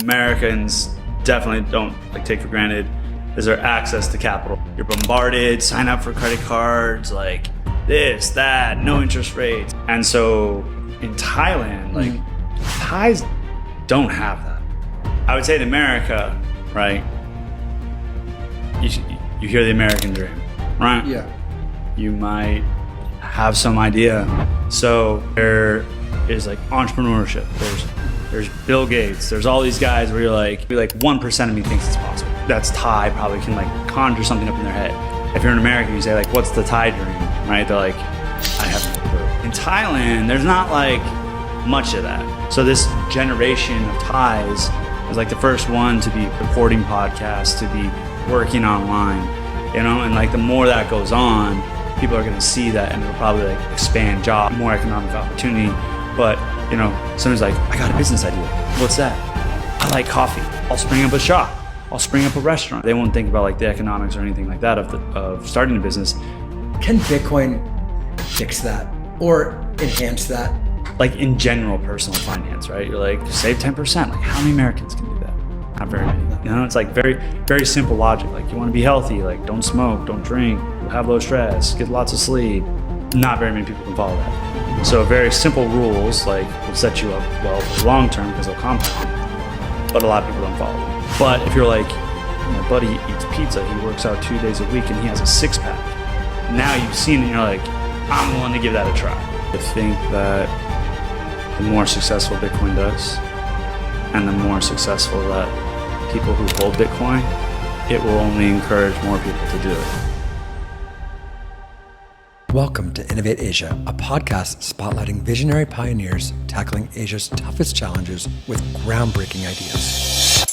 Americans definitely don't take for granted is their access to capital. You're bombarded, sign up for credit cards, like this, that, no interest rates. And so in Thailand, Thais don't have that. I would say in America, right, you hear the American dream, right? Yeah. You might have some idea. So there is entrepreneurship. There's Bill Gates. There's all these guys where you're like 1% of me thinks it's possible. That's Thai probably can conjure something up in their head. If you're an American, you say what's the Thai dream, right? They're like, I have no clue. In Thailand, there's not much of that. So this generation of Thais is the first one to be recording podcasts, to be working online, and the more that goes on, people are going to see that and it'll probably expand job, more economic opportunity. But someone's like, I got a business idea. What's that? I like coffee. I'll spring up a shop. I'll spring up a restaurant. They won't think about the economics or anything like that of starting a business. Can Bitcoin fix that or enhance that? In general, personal finance, right? You're save 10%. How many Americans can do that? Not very many. It's very, very simple logic. You want to be healthy, don't smoke, don't drink, have low stress, get lots of sleep. Not very many people can follow that. So very simple rules will set you up well for the long term because they'll compound. But a lot of people don't follow them. But if you're my buddy eats pizza, he works out 2 days a week and he has a 6-pack. Now you've seen it and you're I'm willing to give that a try. I think that the more successful Bitcoin does and the more successful that people who hold Bitcoin, it will only encourage more people to do it. Welcome to Innovate Asia, a podcast spotlighting visionary pioneers tackling Asia's toughest challenges with groundbreaking ideas.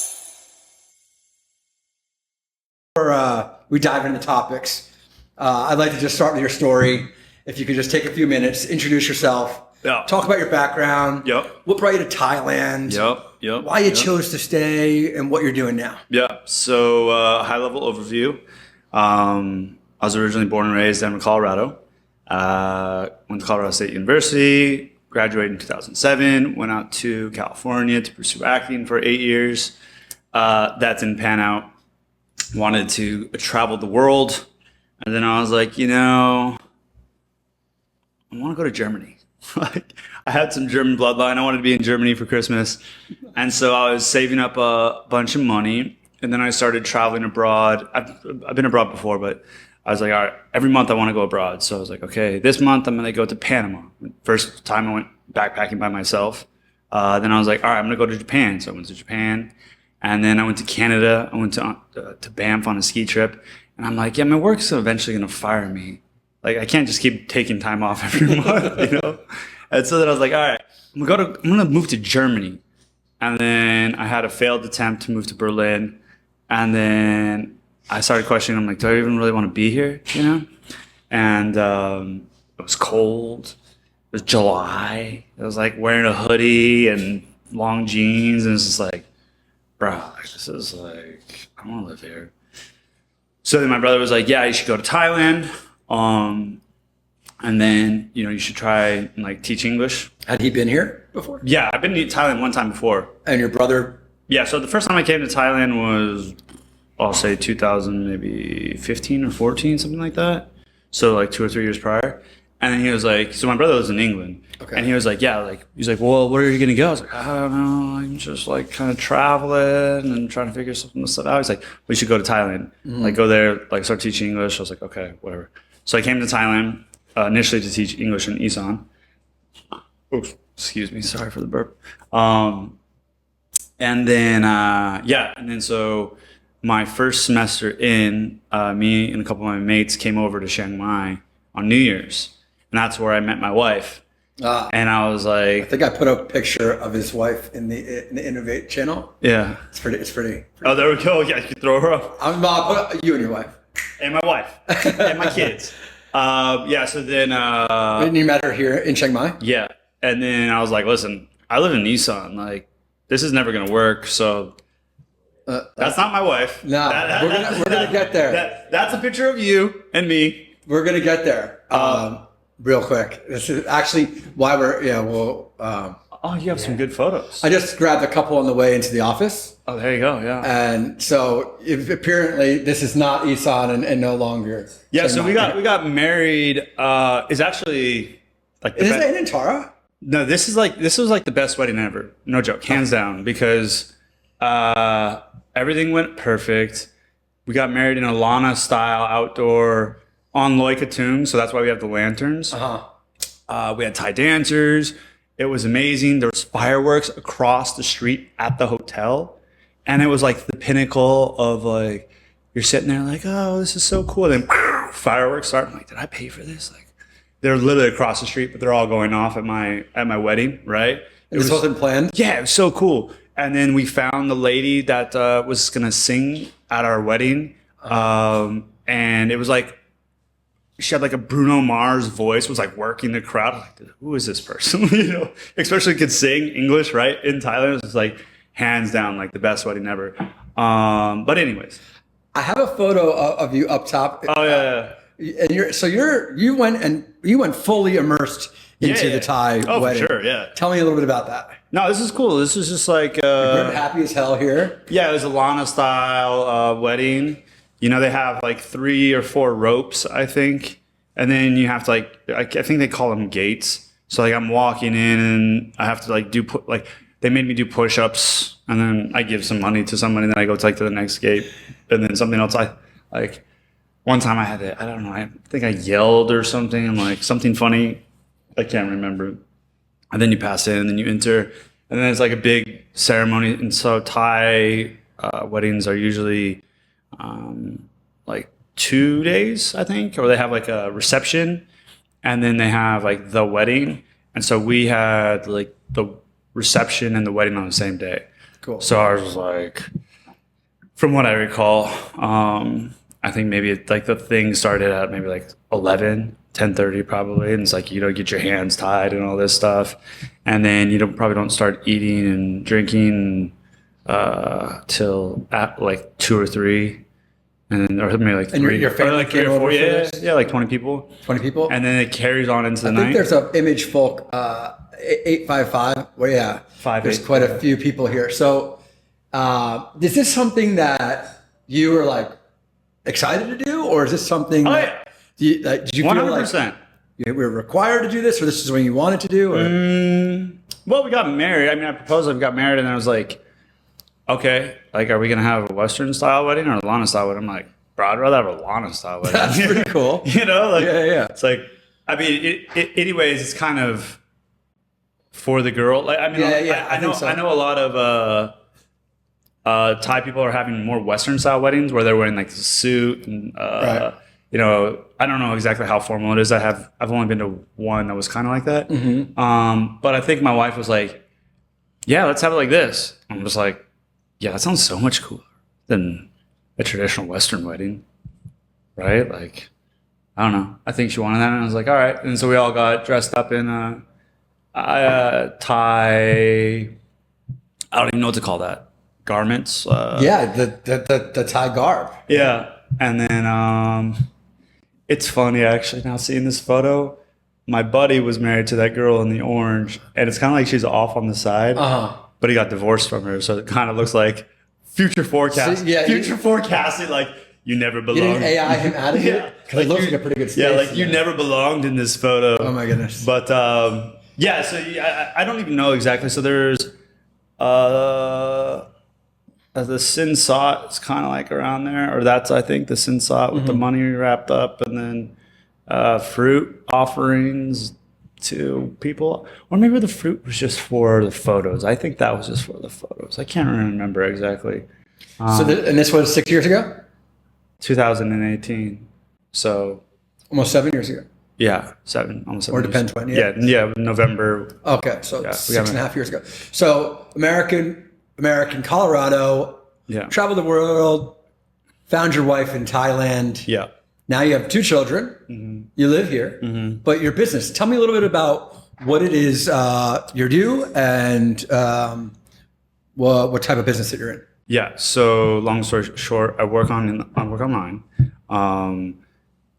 Before we dive into topics, I'd like to just start with your story. If you could just take a few minutes, introduce yourself, talk about your background, what brought you to Thailand, why you chose to stay, and what you're doing now. So high-level overview. I was originally born and raised in Colorado. Went to Colorado State University, graduated in 2007, went out to California to pursue acting for 8 years. That didn't pan out. Wanted to travel the world. And then I was I want to go to Germany. I had some German bloodline. I wanted to be in Germany for Christmas. And so I was saving up a bunch of money. And then I started traveling abroad. I've been abroad before, but I was all right, every month I want to go abroad. So I was okay, this month I'm going to go to Panama. First time I went backpacking by myself. Then I was all right, I'm going to go to Japan. So I went to Japan. And then I went to Canada. I went to Banff on a ski trip. And I'm yeah, my work's eventually going to fire me. I can't just keep taking time off every month, And so then I was all right, I'm going to move to Germany. And then I had a failed attempt to move to Berlin. And then I started questioning, I'm do I even really want to be here, And it was cold. It was July. It was wearing a hoodie and long jeans. And it's just bro, this is I want to live here. So then my brother was yeah, you should go to Thailand. And then, you should try and teach English. Had he been here before? Yeah, I've been to Thailand one time before. And your brother? Yeah, so the first time I came to Thailand was, I'll say 2015 or 14, something like that. So 2 or 3 years prior. And then he was so my brother lives in England. Okay. And he was he's well, where are you going to go? I was I don't know. I'm just kind of traveling and trying to figure some stuff out. He's we should go to Thailand. Mm-hmm. Go there, start teaching English. I was okay, whatever. So I came to Thailand initially to teach English in Isan. Oops, excuse me. Sorry for the burp. And then so my first semester in, me and a couple of my mates came over to Chiang Mai on New Year's. And that's where I met my wife. And I was I think I put a picture of his wife in the Innovate channel. Yeah. It's pretty. Oh, there we go. Yeah, you can throw her up. I'll put you and your wife. And my wife. And my kids. So then... And you met her here in Chiang Mai? Yeah. And then I was listen, I live in Isan. This is never going to work. So that's not my wife. No, we're gonna get there. That's a picture of you and me. We're going to get there. Real quick. This is actually why we're, Oh, you have some good photos. I just grabbed a couple on the way into the office. Oh, there you go. Yeah. And so apparently this is not Isan and no longer. Yeah. So we got married. Is actually like is it in Tara? No, this was like the best wedding ever. No joke, hands down, because everything went perfect. We got married in a Lanna-Style outdoor on Loikatung, so that's why we have the lanterns. We had Thai dancers. It was amazing. There was fireworks across the street at the hotel, and it was like the pinnacle of like you're sitting there like, oh, this is so cool. And then fireworks start. I'm like, did I pay for this? Like, they're literally across the street, but they're all going off at my wedding, right? This wasn't planned? Yeah, it was so cool. And then we found the lady that was going to sing at our wedding. And it was like, she had like a Bruno Mars voice, was like working the crowd. Like, who is this person? You know, especially could sing English, right? In Thailand, it was like hands down, like the best wedding ever. But anyways. I have a photo of you up top. Oh, yeah. And you went fully immersed into the Thai wedding. For sure, yeah. Tell me a little bit about that. No, this is cool. This is just like You're happy as hell here. Yeah, it was a Lanna-Style wedding. You know, they have like 3 or 4 ropes, I think, and then you have to like I think they call them gates. So like I'm walking in and I have to like they made me do push-ups, and then I give some money to somebody, and then I go to the next gate, and then something else. I like one time I don't know, I think I yelled or something. I'm like something funny, I can't remember. And then you pass in, and then you enter, and then it's like a big ceremony. And so Thai weddings are usually like 2 days, I think, or they have like a reception, and then they have like the wedding. And so we had like the reception and the wedding on the same day. Cool. So ours was like, from what I recall, I think maybe like the thing started at maybe like 10:30 probably, and it's like, you know, get your hands tied and all this stuff, and then you probably don't start eating and drinking till at like 2 or 3, and then or maybe like 3. And your family like 3 or 4, yeah, like 20 people. 20 people, and then it carries on into the night. I think there's an image folk 855. Well, yeah, there's quite a few people here. So, is this something that you were like excited to do, or is this something? Did you 100%. Feel like you were required to do this, or this is what you wanted to do? Or? Well, we got married. I mean, I proposed, we got married, and I was like, okay, like, are we going to have a Western style wedding or a Lanna-Style wedding? I'm like, bro, I'd rather have a Lanna-Style wedding. That's pretty cool. You know, like, yeah. It's like, I mean, anyways, it's kind of for the girl. Like, I mean, I know a lot of Thai people are having more Western style weddings where they're wearing like the suit and right. You know, I don't know exactly how formal it is. I've only been to one that was kind of like that. Mm-hmm. But I think my wife was like, yeah, let's have it like this. I'm just like, yeah, that sounds so much cooler than a traditional Western wedding, right? Like, I don't know. I think she wanted that, and I was like, all right. And so we all got dressed up in Thai. I don't even know what to call that. Garments. The Thai garb. Yeah, and then it's funny actually now seeing this photo. My buddy was married to that girl in the orange, and it's kind of like she's off on the side, but he got divorced from her, so it kind of looks like future forecast. So, forecasting, like you never belonged. You didn't AI him out of it? Because like it looks like a pretty good space. Yeah, like you never belonged in this photo. Oh my goodness. But yeah, so I don't even know exactly. So there's the sin sot is kind of like around there, or that's I think the sin sot with the money wrapped up, and then fruit offerings to people, or maybe the fruit was just for the photos. I think that was just for the photos. I can't remember exactly. And this was 6 years ago? 2018. So almost 7 years ago. Yeah, 7, almost 7. Or depends when. Yeah, November. Okay, so 6.5 years ago. So American, Colorado. Yeah. Traveled the world. Found your wife in Thailand. Yeah. Now you have 2 children. Mm-hmm. You live here, but your business. Tell me a little bit about what it is you do and what type of business that you're in. Yeah. So long story short, I work online.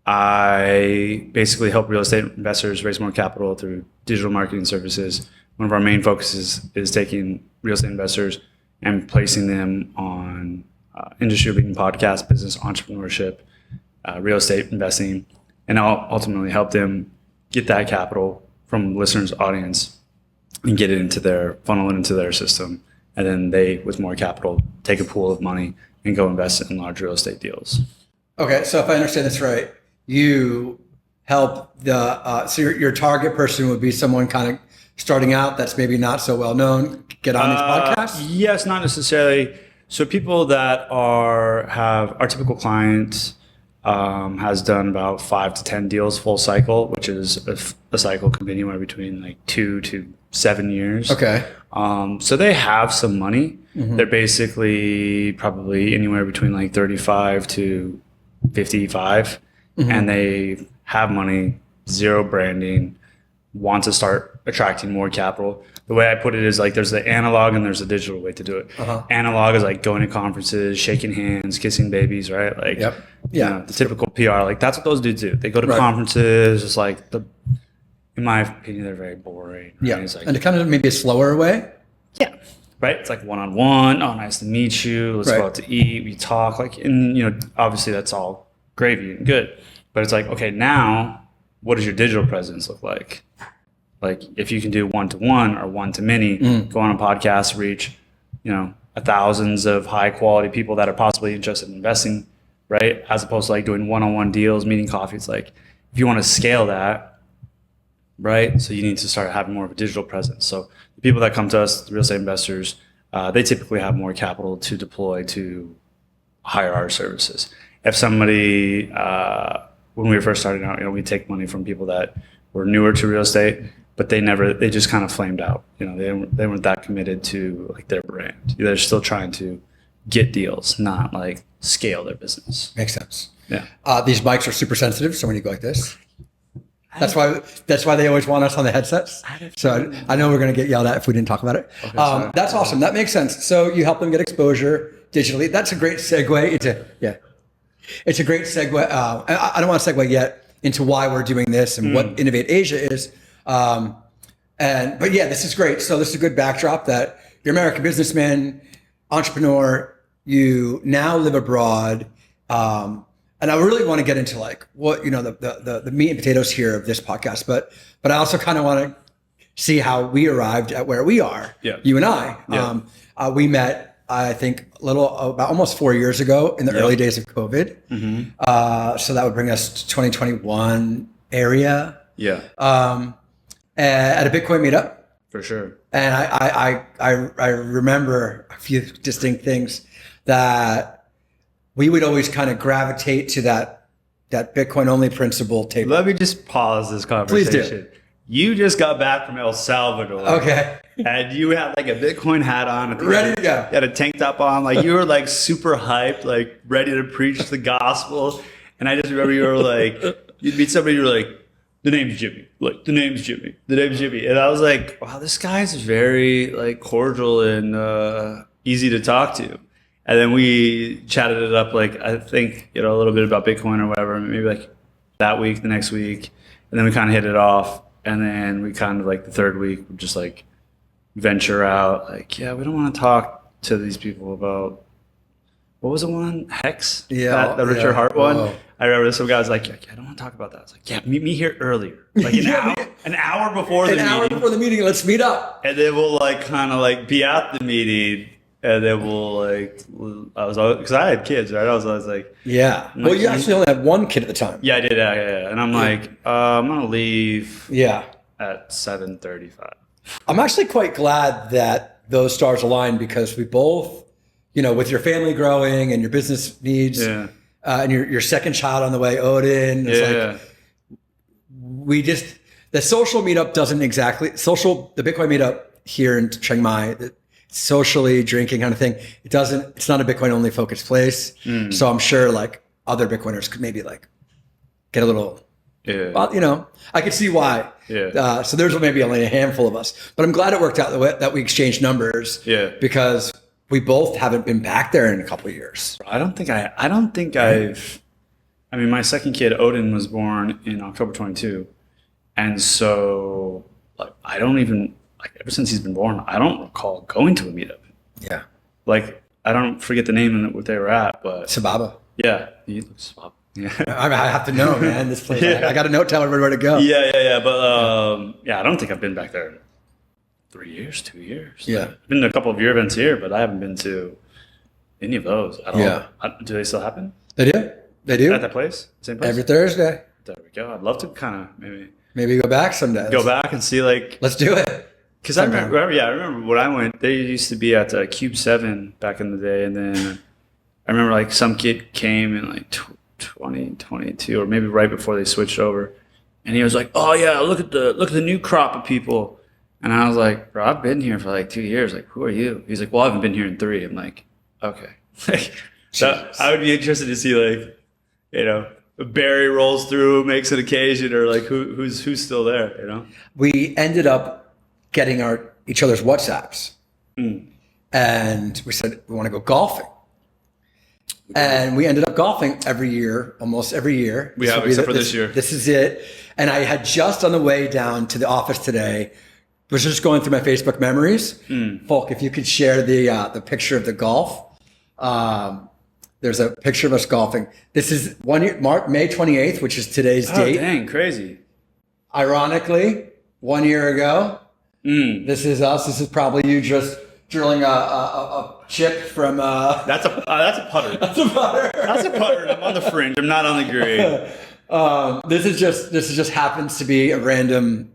I basically help real estate investors raise more capital through digital marketing services one of our main focuses is taking real estate investors and placing them on industry-leading podcasts, business entrepreneurship, real estate investing, and I'll ultimately help them get that capital from listeners' audience and get it into their funnel and into their system. And then they, with more capital, take a pool of money and go invest in large real estate deals. Okay, so if I understand this right, you help so your target person would be someone kind of starting out that's maybe not so well known, get on these podcasts? Yes, not necessarily. So people that have our typical client has done about 5 to 10 deals full cycle, which is a cycle can be anywhere between like 2 to 7 years. Okay. So they have some money. Mm-hmm. They're basically probably anywhere between like 35 to 55, mm-hmm. and they have money, zero branding, want to start attracting more capital. The way I put it is like there's the analog and there's a digital way to do it. Uh-huh. Analog is like going to conferences, shaking hands, kissing babies, right? Like, yep. Yeah, you know, the typical PR. Like that's what those dudes do. They go to conferences. It's like in my opinion, they're very boring. Right? Yeah, it's like, and kind of maybe a slower way. Yeah, right. It's like one-on-one. Oh, nice to meet you. Let's go out to eat. We talk. Like, and you know, obviously that's all gravy and good. But it's like, okay, now what does your digital presence look like? Like if you can do one-to-one or one-to-many, go on a podcast, reach, you know, thousands of high-quality people that are possibly interested in investing, right? As opposed to like doing one-on-one deals, meeting coffee. It's like if you want to scale that, right? So you need to start having more of a digital presence. So the people that come to us, the real estate investors, they typically have more capital to deploy to hire our services. If somebody, when we were first starting out, you know, we take money from people that were newer to real estate, but they just kind of flamed out. You know, they weren't that committed to like their brand. They're still trying to get deals, not like scale their business. Makes sense. Yeah. These mics are super sensitive, so when you go like this, that's why they always want us on the headsets. So I know we're going to get yelled at if we didn't talk about it. Okay, that's awesome. That makes sense. So you help them get exposure digitally. That's a great segue into It's a great segue. I don't want to segue yet into why we're doing this and what Innovate Asia is. But yeah, this is great. So this is a good backdrop that you're an American businessman, entrepreneur, you now live abroad. And I really want to get into like what, you know, the meat and potatoes here of this podcast, but I also kind of want to see how we arrived at where we are, you and I. Yeah. We met, I think, about almost 4 years ago in the early days of COVID. Mm-hmm. So that would bring us to 2021 area. Yeah. At a Bitcoin meetup. For sure. And I remember a few distinct things that we would always kind of gravitate to that Bitcoin only principle table. Let me just pause this conversation. Please do. You just got back from El Salvador. Okay. And you had like a Bitcoin hat on. Ready to go. You had a tank top on. Like you were like super hyped, like ready to preach the gospel. And I just remember you were like, you'd meet somebody, you were like, the name's Jimmy. Like, the name's Jimmy. The name's Jimmy. And I was like, wow, this guy's very like cordial and easy to talk to. And then we chatted it up, like, I think, you know, a little bit about Bitcoin or whatever, maybe like that week, the next week. And then we kind of hit it off. And then we kind of like the third week, we just like venture out. Like, yeah, we don't want to talk to these people about, what was the one? Hex? Yeah. The Richard Hart one. Oh. I remember some guy was like, I don't want to talk about that. I was like, yeah, meet me here earlier. Like an hour before the meeting. An hour before the meeting, let's meet up. And then we'll like kind of like be at the meeting. And then we'll like, because I had kids, right? I was like, yeah. Well, like, you actually only had one kid at the time. Yeah, I did. Yeah. And I'm like, I'm gonna leave. Yeah. At 7:35. I'm actually quite glad that those stars aligned because we both, you know, with your family growing and your business needs, and your second child on the way, Odin. It's like, the social meetup doesn't exactly the Bitcoin meetup here in Chiang Mai. Socially drinking kind of thing. It's not a Bitcoin only focused place. So I'm sure like other Bitcoiners could maybe like get a little, well, you know, I could see why. Yeah. So there's maybe only a handful of us, but I'm glad it worked out the way that we exchanged numbers. Yeah. Because we both haven't been back there in a couple of years. I don't think I mean, my second kid, Odin, was born in October 22. And so like, like ever since he's been born, I don't recall going to a meetup. Yeah. Like I don't forget the name and what they were at, but Sababa. Yeah, he looks Sababa. Yeah. I have to know, man. This place. Yeah. I got to know. Tell everybody where to go. Yeah. But yeah, I don't think I've been back there in 3 years, 2 years. Yeah. I've been to a couple of your events here, but I haven't been to any of those at all. Yeah. Do they still happen? They do. They do. At that place? Same place? Every Thursday. There we go. I'd love to kind of maybe go back someday. Go back and see like. Let's do it. Because I remember when I went. They used to be at Cube 7 back in the day, and then I remember like some kid came in like 2022 or maybe right before they switched over, and he was like, "Oh yeah, look at the new crop of people," and I was like, "Bro, I've been here for like 2 years. Like, who are you?" He's like, "Well, I haven't been here in 3." I'm like, "Okay." So I would be interested to see like, Barry rolls through, makes an occasion, or like who's still there. We ended up getting each other's WhatsApps, and we said we want to go golfing, and we ended up golfing almost every year. We have, except for this year. This is it. And I had just on the way down to the office today, was just going through my Facebook memories. Folk, if you could share the picture of the golf. There's a picture of us golfing. This is May 28th, which is today's date. Dang, crazy. Ironically, 1 year ago, this is us. This is probably you just drilling a chip from. That's a putter. That's a putter. That's a putter. I'm on the fringe. I'm not on the green. This is just happens to be a random,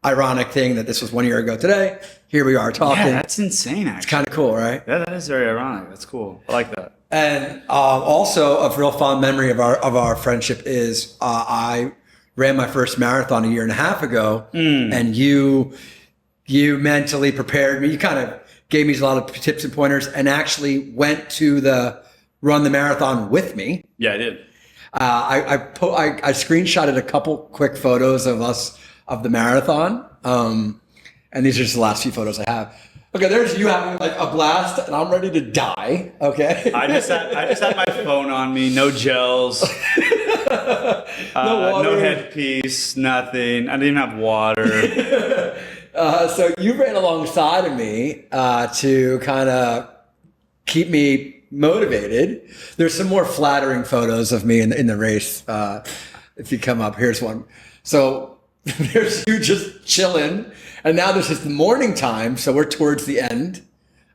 ironic thing that this was 1 year ago today. Here we are talking. Yeah, that's insane. Actually, it's kind of cool, right? Yeah, that is very ironic. That's cool. I like that. And also, a real fond memory of our friendship is I ran my first marathon 1.5 years ago, and you mentally prepared me. You kind of gave me a lot of tips and pointers, and actually went to run the marathon with me. Yeah, I did. I screenshotted a couple quick photos of us of the marathon, and these are just the last few photos I have. Okay, there's you having like a blast, and I'm ready to die. Okay. I just had my phone on me, no gels, no headpiece, nothing. I didn't even have water. So you ran alongside of me to kind of keep me motivated. There's some more flattering photos of me in the race. If you come up, here's one. So there's you just chilling. And now this is the morning time, so we're towards the end.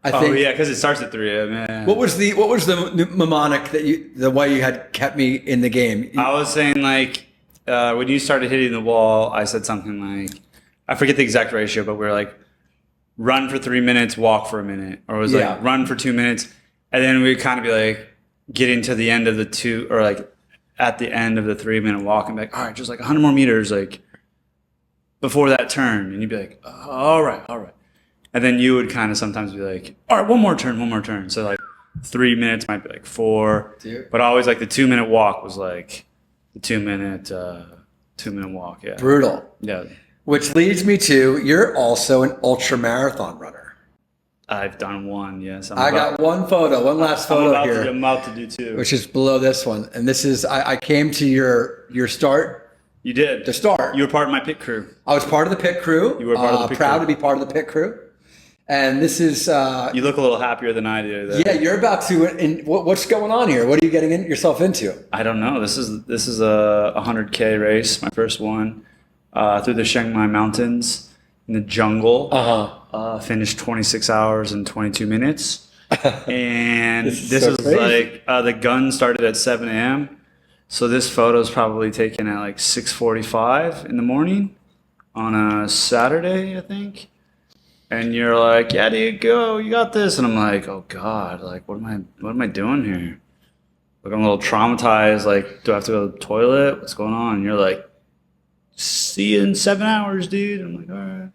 I think. Oh yeah, because it starts at 3 a.m. Yeah. What was the mnemonic the way you had kept me in the game? I was saying like when you started hitting the wall, I said something like, I forget the exact ratio, but we were like, run for 3 minutes, walk for a minute, or it was like run for 2 minutes, and then we'd kind of be like getting to the end of the 2 or like at the end of the 3 minute walk and be like, all right, just like 100 more meters, like. Before that turn, and you'd be like, oh, all right. And then you would kind of sometimes be like, all right, one more turn. So like 3 minutes might be like 4. But always like the 2 minute walk was like the 2 minute walk. Yeah. Brutal. Yeah. Which leads me to, you're also an ultramarathon runner. I've done one, yes. I got one last photo here. I'm about to do 2. Which is below this one. And this is, I came to your start. You did. To start. You were part of my pit crew. I was part of the pit crew. You were part of the pit crew. Proud to be part of the pit crew. And this is... you look a little happier than I do. There. Yeah, you're about to... And what's going on here? What are you getting yourself into? I don't know. This is a 100K race, my first one, through the Chiang Mai mountains in the jungle. Finished 26 hours and 22 minutes. And this is like... the gun started at 7 a.m., so this photo is probably taken at like 6:45 in the morning on a Saturday, I think. And you're like, yeah, dude, go, you got this. And I'm like, oh God, like what am I doing here? Like I'm a little traumatized. Like, do I have to go to the toilet? What's going on? And you're like, see you in 7 hours, dude. I'm like, all right.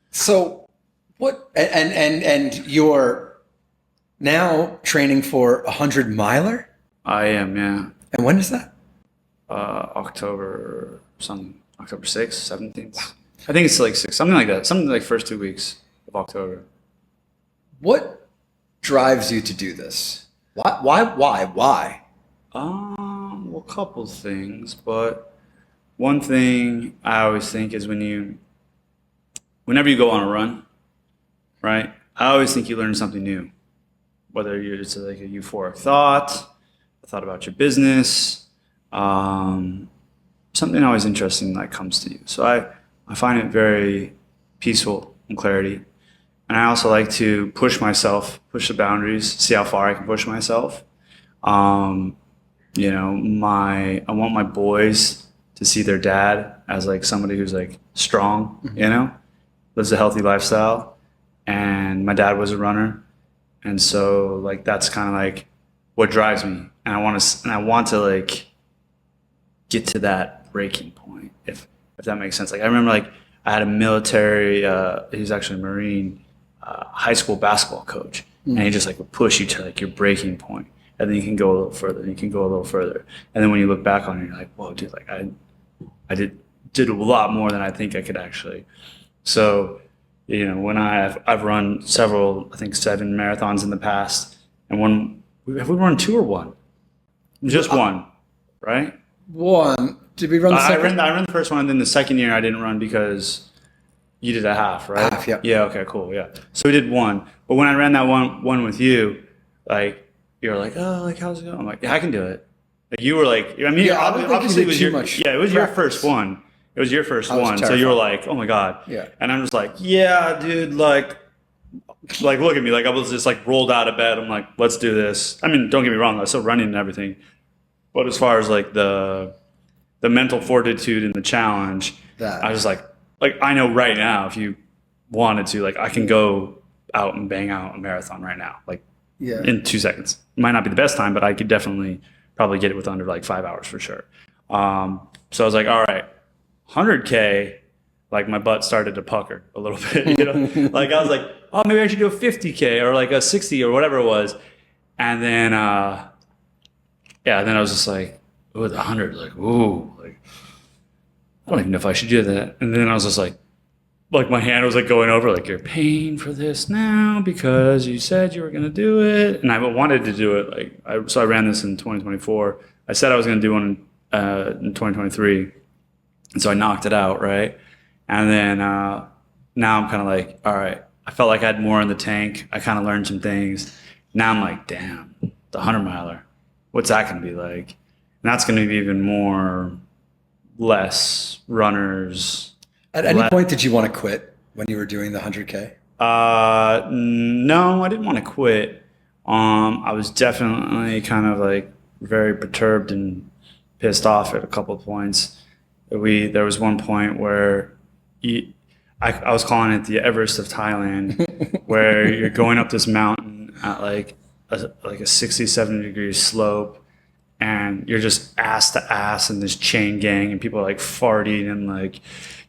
So what? And you're now training for 100-miler? I am, yeah. And when is that? October 6th, 17th. I think it's like 6, something like that. Something like first 2 weeks of October. What drives you to do this? Why? Well, a couple things, but one thing I always think is when you whenever you go on a run, right? I always think you learn something new, whether it's like a euphoric thought, a thought about your business, something always interesting that comes to you. So I find it very peaceful and clarity. And I also like to push myself, push the boundaries, see how far I can push myself. You know, I want my boys to see their dad as like somebody who's like strong, you know, lives a healthy lifestyle. And my dad was a runner. And so like, that's kind of like what drives me. And I want to like get to that breaking point, if that makes sense. Like I remember like I had a military, he's actually a Marine, high school basketball coach. And he just like would push you to like your breaking point. And then you can go a little further, and you can go a little further. And then when you look back on it, you're like, whoa, dude, like I did a lot more than I think I could actually. So, you know, when I've run several, I think 7 marathons in the past, and have we run 2 or 1? Just 1, right? 1. Did we run the second? I ran the first one, and then the second year I didn't run because you did a half, right? Half, yeah. Yeah, okay, cool, yeah. So we did 1. But when I ran that one with you, like, you're like, oh, like, how's it going? I'm like, yeah, I can do it. Like, you were like, I mean, yeah, obviously it was your, it was your first one. It was your first one. So you were like, oh my God. Yeah. And I'm just like, yeah, dude, like, look at me. Like, I was just like rolled out of bed. I'm like, let's do this. I mean, don't get me wrong. I was still running and everything. But as far as like the mental fortitude and the challenge, I was like, I know right now, if you wanted to, like, I can go out and bang out a marathon right now. Like, in 2 seconds. It might not be the best time, but I could definitely probably get it with under like 5 hours for sure. So I was like, all right, 100K, like my butt started to pucker a little bit, you know? Like I was like, oh, maybe I should do a 50K or like a 60 or whatever it was. And then, then I was just like, oh, the 100, like, ooh, like, I don't even know if I should do that. And then I was just like my hand was like going over, like, you're paying for this now because you said you were going to do it. And I wanted to do it. So I ran this in 2024. I said I was going to do one in 2023. And so I knocked it out, right? And then now I'm kind of like, all right, I felt like I had more in the tank. I kind of learned some things. Now I'm like, damn, the 100-miler, what's that going to be like? And that's going to be even more, less runners. At any point, did you want to quit when you were doing the 100K? No, I didn't want to quit. I was definitely kind of like very perturbed and pissed off at a couple of points. There was one point where I was calling it the Everest of Thailand, where you're going up this mountain at like a 60, 70 degree slope, and you're just ass to ass in this chain gang, and people are like farting, and like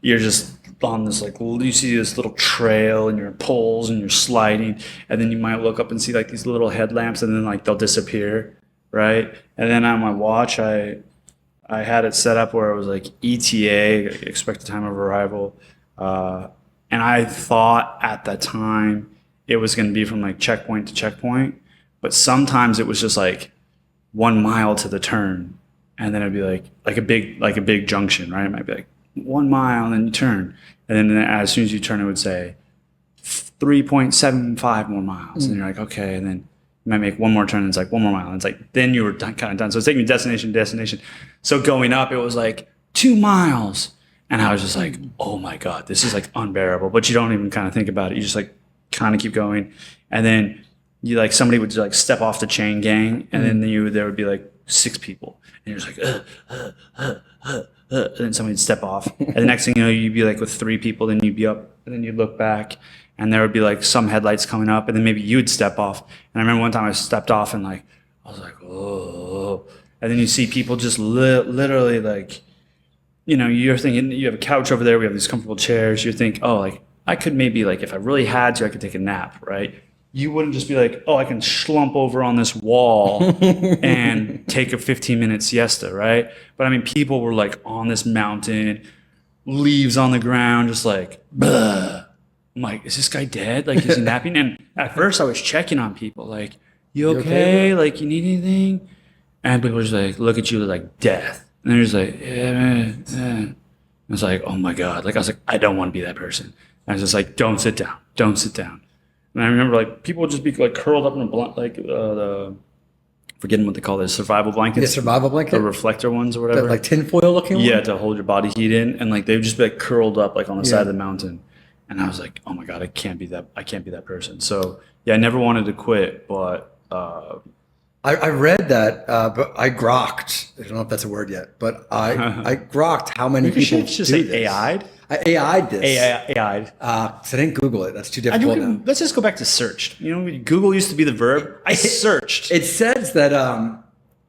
you're just on this, like, you see this little trail and you're in poles and you're sliding, and then you might look up and see like these little headlamps, and then like they'll disappear, right? And then on my watch, I had it set up where it was like ETA, expected time of arrival, and I thought at the time it was going to be from like checkpoint to checkpoint, but sometimes it was just like 1 mile to the turn, and then it'd be like a big junction, right? It might be like 1 mile, and then you turn, and then as soon as you turn, it would say 3.75 more miles, and you're like, okay, and then you might make one more turn, and it's like 1 more mile, and it's like then you were kind of done. So it's taking me destination. So going up, it was like 2 miles, and I was just like, oh my God, this is like unbearable. But you don't even kind of think about it. You just like kind of keep going, and then you like somebody would like step off the chain gang, and then there would be like 6 people, and you're just like, and then somebody would step off, and the next thing you know, you'd be like with 3 people, then you'd be up, and then you'd look back, and there would be like some headlights coming up, and then maybe you'd step off. And I remember one time I stepped off, and like I was like, oh, and then you see people just literally like, you know, you're thinking you have a couch over there, we have these comfortable chairs, you think, oh, like I could maybe, like, if I really had to, I could take a nap, right? You wouldn't just be like, oh, I can slump over on this wall and take a 15-minute siesta, right? But I mean, people were like on this mountain, leaves on the ground, just like, bleh. I'm like, is this guy dead? Like, is he napping? And at first I was checking on people, like, you okay? Like, you need anything? And people just like look at you like death. And they're just like, yeah. And it's like, oh my God. Like, I was like, I don't want to be that person. And I was just like, don't sit down. Don't sit down. And I remember like people would just be like curled up in a the forgetting what they call it, survival blankets. Yeah, survival blanket. The reflector ones or whatever. That, like tinfoil looking one? Yeah, to hold your body heat in. And like they would just be like curled up like on the side of the mountain. And I was like, oh my God, I can't be that person. So yeah, I never wanted to quit, but I read that, but I grokked. I don't know if that's a word yet, but I grokked how many people should just do say this. AI'd. I AI'd this. AI'd. So I didn't Google it. That's too difficult now. Let's just go back to searched. You know, Google used to be the verb. I searched. It says that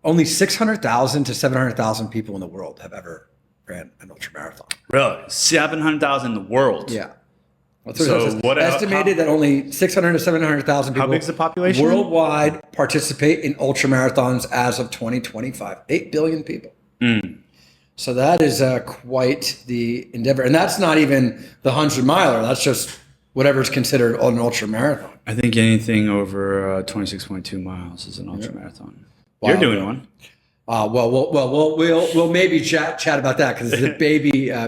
only 600,000 to 700,000 people in the world have ever ran an ultramarathon. Really? 700,000 in the world? Yeah. So what estimated that only 600 to 700,000 people how big's the population worldwide participate in ultramarathons as of 2025. 8 billion people. So that is quite the endeavor. And that's not even the 100-miler. That's just whatever's considered an ultramarathon. I think anything over 26.2 miles is an ultramarathon. Wow. You're doing one. We'll maybe chat about that because it's a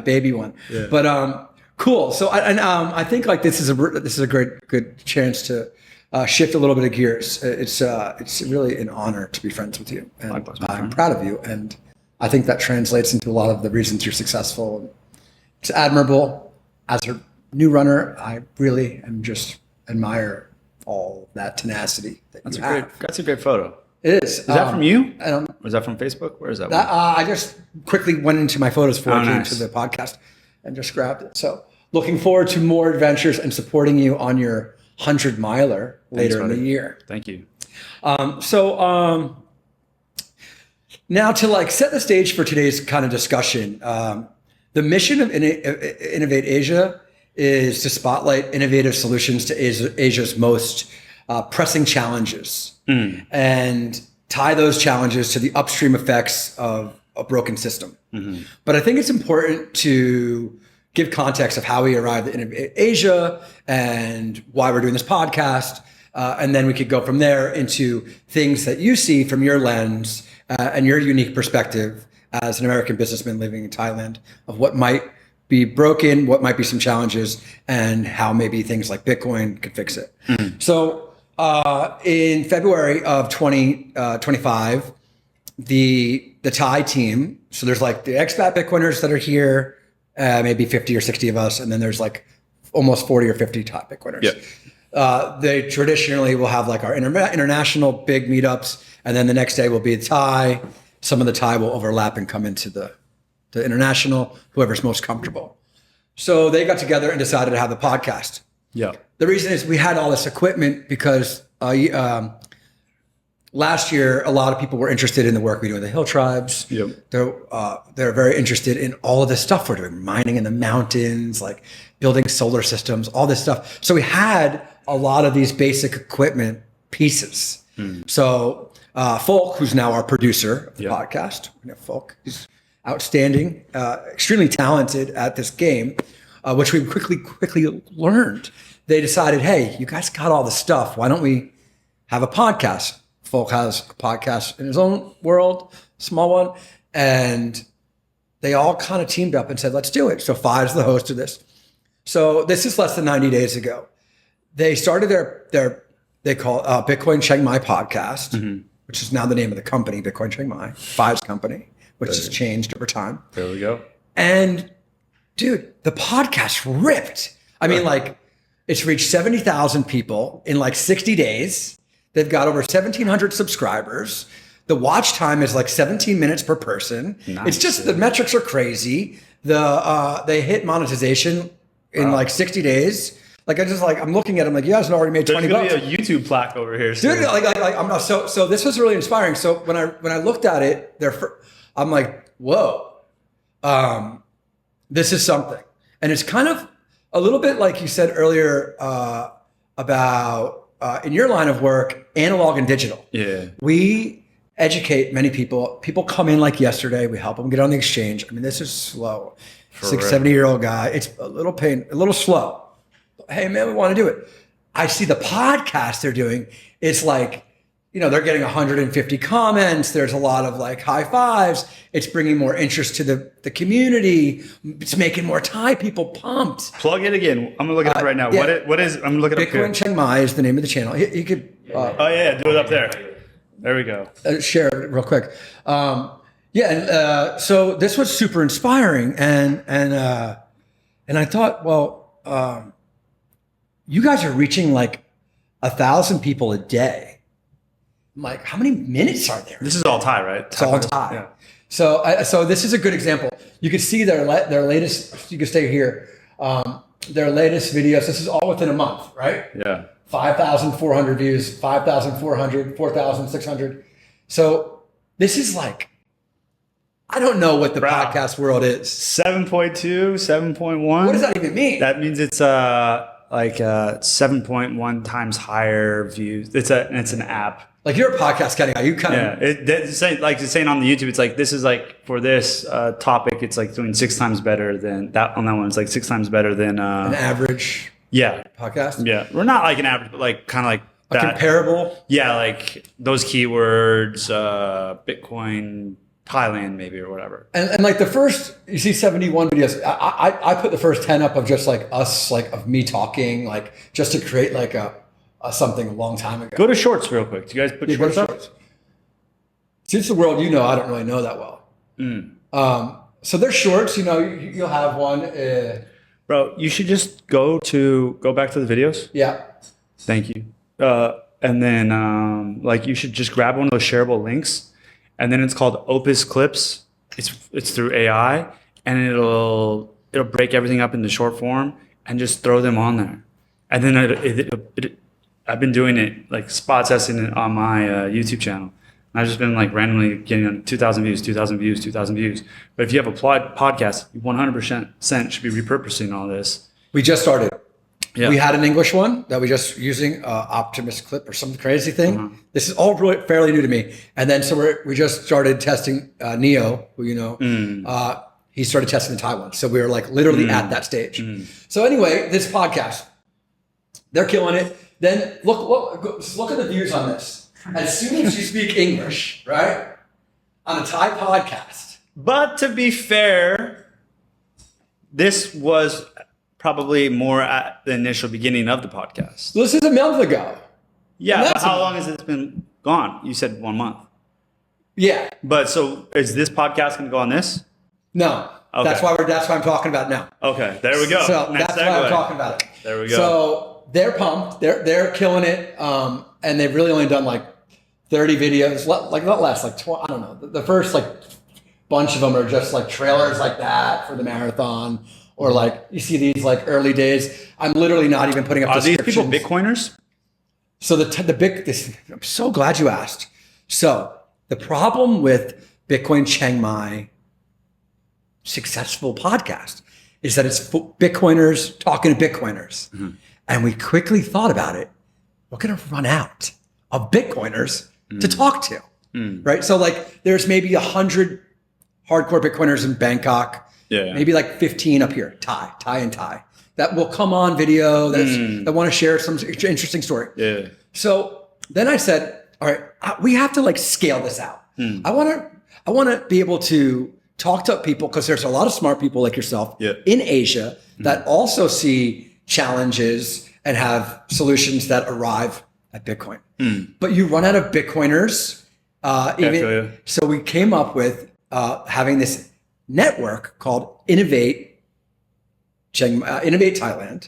baby one. Yeah. But cool. So I think like this is a good chance to shift a little bit of gears. It's really an honor to be friends with you, and I'm proud of you. And I think that translates into a lot of the reasons you're successful. It's admirable. As a new runner, I really am just admire all that tenacity that you have. That's a great photo. It is. Is that from you? Was that from Facebook? Where is that? I just quickly went into my photos before I came to the podcast and just grabbed it. So looking forward to more adventures and supporting you on your 100-miler later in the year. Thank you. Now to like set the stage for today's kind of discussion, the mission of Innovate Asia is to spotlight innovative solutions to Asia's most pressing challenges and tie those challenges to the upstream effects of a broken system. But I think it's important to give context of how we arrived at Innovate Asia and why we're doing this podcast. And then we could go from there into things that you see from your lens and your unique perspective as an American businessman living in Thailand of what might be broken, what might be some challenges, and how maybe things like Bitcoin could fix it. So in February of 2025, the Thai team, so there's like the expat Bitcoiners that are here, maybe 50 or 60 of us, and then there's like almost 40 or 50 Thai Bitcoiners. Yeah. They traditionally will have like our international big meetups, and then the next day will be the Thai. Some of the Thai will overlap and come into the international, whoever's most comfortable. So they got together and decided to have the podcast. Yeah. The reason is we had all this equipment because last year, a lot of people were interested in the work we do with the hill tribes. Yep. They're very interested in all of this stuff we're doing, mining in the mountains, like building solar systems, all this stuff. So we had a lot of these basic equipment pieces. So Folk, who's now our producer of the podcast, we have Folk, he's outstanding, extremely talented at this game, which we quickly learned. They decided, hey, you guys got all the stuff. Why don't we have a podcast? Folk has a podcast in his own world, small one, and they all kind of teamed up and said, let's do it. So Five's the host of this. So this is less than 90 days ago. They started they call Bitcoin Chiang Mai podcast, which is now the name of the company, Bitcoin Chiang Mai, Five's company, which has changed over time. There we go. And dude, the podcast ripped. I mean, like it's reached 70,000 people in like 60 days. They've got over 1,700 subscribers. The watch time is like 17 minutes per person. Nice. It's just the metrics are crazy. They hit monetization in like 60 days. Like I'm looking at them like you guys have already made $20. There's gonna be a YouTube plaque over here. Dude, I'm not so this was really inspiring. So when I looked at it, I'm like, whoa, this is something. And it's kind of a little bit like you said earlier about in your line of work, analog and digital. Yeah. We educate many people. People come in like yesterday. We help them get on the exchange. I mean, this is slow. 70-year-old guy. It's a little slow. Hey man, we want to do it. I see the podcast they're doing. It's like, they're getting 150 comments. There's a lot of like high fives. It's bringing more interest to the community. It's making more Thai people pumped. Plug it again. I'm gonna look it up right now. Yeah. What is? I'm looking up here. Bitcoin Chiang Mai is the name of the channel. You could. Oh yeah, do it up there. There we go. Share it real quick. So this was super inspiring, and I thought, well, you guys are reaching like 1,000 people a day. I'm like, how many minutes are there? This is all Thai, right? It's all Thai. Yeah. So this is a good example. You can see their latest. You can stay here. Their latest videos. This is all within a month, right? Yeah. 5,400 views, 5,400, 4,600. So this is like, I don't know what the podcast world is. 7.2, 7.1. What does that even mean? That means it's like 7.1 times higher views. It's an app. Like you're a podcast kind of guy. You kind of it's saying on the YouTube. It's like this is like for this topic. It's like doing 6 times better than that on that one. It's like 6 times better than an average. Yeah. Podcast. Yeah, we're not like an average, but like kind of like a comparable. Yeah, like those keywords, Bitcoin, Thailand, maybe or whatever. And like the first, you see 71 videos. I put the first 10 up of just like us, like of me talking, like just to create like a something a long time ago. Go to shorts real quick. Do you guys put shorts up? Since the world I don't really know that well. So there's shorts. You'll have one. Bro, you should just go back to the videos. Yeah. Thank you. And then like you should just grab one of those shareable links, and then it's called Opus Clips. It's through AI, and it'll break everything up into short form and just throw them on there. And then I've been doing it, like spot testing it on my YouTube channel. And I've just been like randomly getting 2,000 views, 2,000 views, 2,000 views. But if you have a podcast, you 100% should be repurposing all this. We just started. Yeah. We had an English one that we just using Optimus Clip or some crazy thing. Uh-huh. This is all really fairly new to me. And then so we just started testing Neo, who he started testing the Thai one. So we were like literally at that stage. So anyway, this podcast, they're killing it. Then look at the views on this. As soon as you speak English, right, on a Thai podcast. But to be fair, this was probably more at the initial beginning of the podcast. This is a month ago. Yeah, but how long has it been gone? You said 1 month. Yeah. But so is this podcast going to go on this? No. Okay. That's why I'm talking about it now. Okay, there we go. So that's why I'm talking about it. There we go. So they're pumped. They're killing it. And they've really only done like 30 videos, like not less, like 20, I don't know. The first like bunch of them are just like trailers like that for the marathon, or like you see these like early days. I'm literally not even putting up descriptions. Are these people Bitcoiners? So I'm so glad you asked. So the problem with Bitcoin Chiang Mai successful podcast is that it's Bitcoiners talking to Bitcoiners. Mm-hmm. And we quickly thought about it. We're going to run out of Bitcoiners to talk to, right? So like there's maybe 100 hardcore Bitcoiners in Bangkok, maybe like 15 up here, Thai, that will come on video that want to share some interesting story. Yeah. So then I said, all right, we have to like scale this out. I want to be able to talk to people because there's a lot of smart people like yourself in Asia that also see challenges and have solutions that arrive at Bitcoin. But you run out of Bitcoiners. So we came up with having this network called Innovate Thailand,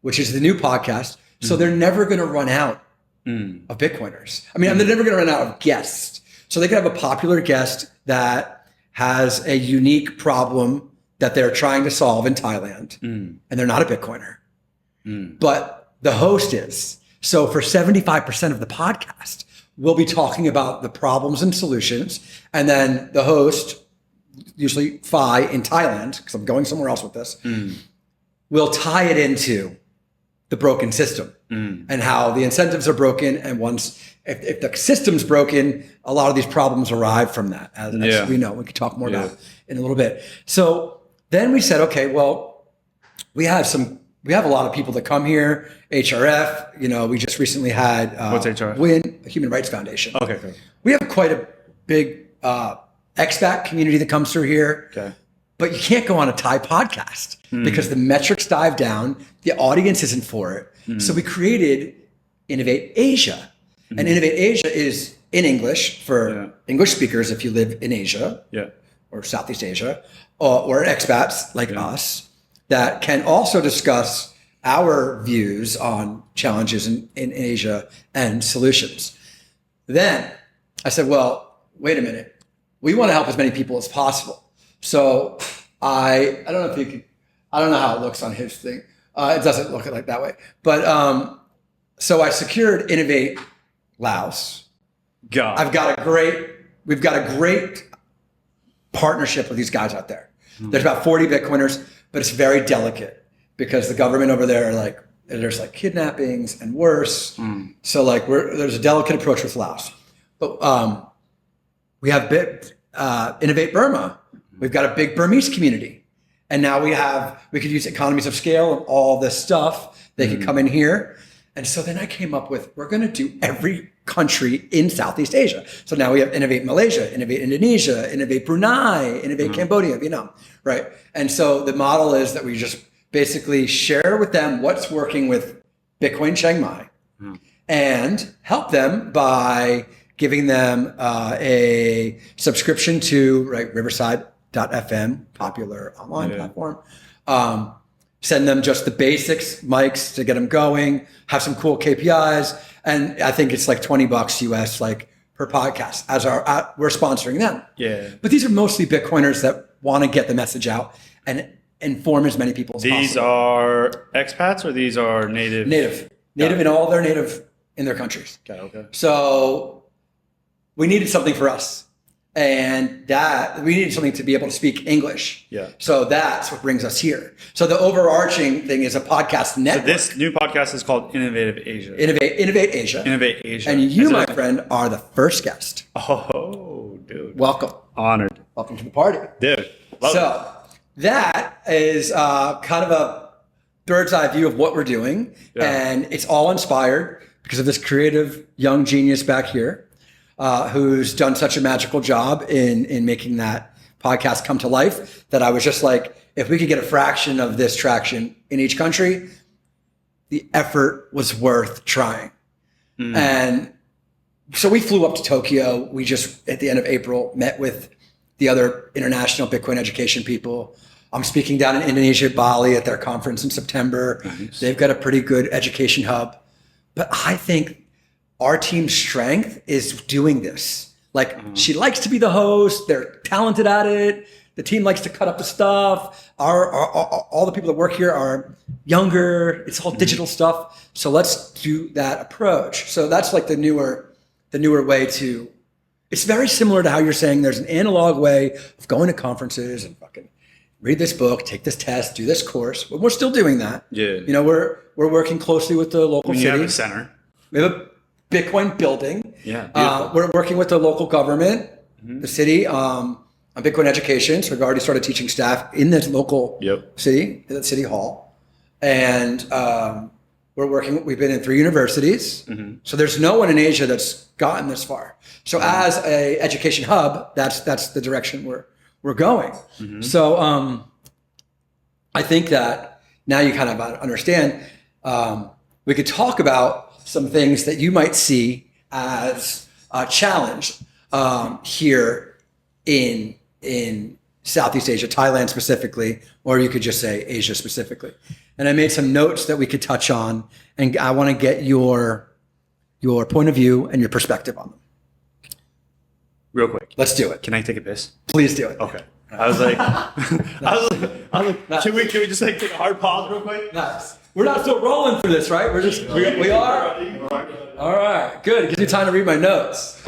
which is the new podcast. So they're never going to run out of Bitcoiners. I mean, they're never going to run out of guests. So they could have a popular guest that has a unique problem that they're trying to solve in Thailand, and they're not a Bitcoiner. But the host is. So for 75% of the podcast, we'll be talking about the problems and solutions. And then the host, usually Phi in Thailand, because I'm going somewhere else with this, will tie it into the broken system and how the incentives are broken. And if the system's broken, a lot of these problems arrive from that. As we know, we can talk more about in a little bit. So then we said, okay, well, we have some we have a lot of people that come here. HRF, we just recently had what's HRF? WIN, Human Rights Foundation. Okay, cool. We have quite a big expat community that comes through here. Okay. But you can't go on a Thai podcast because the metrics dive down. The audience isn't for it. So we created Innovate Asia. And Innovate Asia is in English for English speakers if you live in Asia or Southeast Asia or expats like us that can also discuss our views on challenges in Asia and solutions. Then I said, well, wait a minute. We want to help as many people as possible. So I don't know if you can, I don't know how it looks on his thing. It doesn't look like that way. But so I secured Innovate Laos. We've got a great partnership with these guys out there. There's about 40 Bitcoiners, but it's very delicate because the government over there there's like kidnappings and worse. So there's a delicate approach with Laos. But we have Innovate Burma. We've got a big Burmese community. And now we could use economies of scale and all this stuff. They could come in here. And so then I came up with, we're going to do every country in Southeast Asia. So now we have Innovate Malaysia, Innovate Indonesia, Innovate Brunei, Innovate Cambodia, Vietnam, right? And so the model is that we just basically share with them what's working with Bitcoin Chiang Mai and help them by giving them a subscription to Riverside.fm, popular online platform. Send them just the basics, mics to get them going, have some cool KPIs. And I think it's like $20 US per podcast we're sponsoring them. Yeah. But these are mostly Bitcoiners that want to get the message out and inform as many people as possible. These are expats or these are native? Native in all their native in their countries. Okay. So we needed something for us. And that we needed something to be able to speak English. Yeah. So that's what brings us here. So the overarching thing is a podcast network. So this new podcast is called Innovate Asia. Innovate Asia. Innovate Asia. And you, my friend, are the first guest. Oh, dude. Welcome. Honored. Welcome to the party. Dude. So that is kind of a bird's eye view of what we're doing. Yeah. And it's all inspired because of this creative young genius back here. Who's done such a magical job in making that podcast come to life that I was just like, if we could get a fraction of this traction in each country, the effort was worth trying. And so we flew up to Tokyo. We just, at the end of April, met with the other international Bitcoin education people. I'm speaking down in Indonesia, Bali at their conference in September. Nice. They've got a pretty good education hub. But I think our team's strength is doing this. She likes to be the host. They're talented at it. The team likes to cut up the stuff. All the people that work here are younger. It's all digital stuff. So let's do that approach. So that's the newer way to. It's very similar to how you're saying there's an analog way of going to conferences and fucking read this book, take this test, do this course. But we're still doing that. Yeah. We're working closely with the local city. You have a center. We have a Bitcoin building. Yeah. We're working with the local government, the city, on Bitcoin education. So we've already started teaching staff in this local city, in the city hall. And we've been in 3 universities. So there's no one in Asia that's gotten this far. So as a education hub, that's the direction we're going. So I think that now you kind of understand, we could talk about some things that you might see as a challenge here in Southeast Asia, Thailand specifically, or you could just say Asia specifically. And I made some notes that we could touch on, and I want to get your point of view and your perspective on them. Real quick. Let's do it. Can I take a piss? Please do it. Okay. I was like, can we just take a hard pause real quick? Nice. We're not still rolling through this, right? We are? All right, good. It gives me time to read my notes.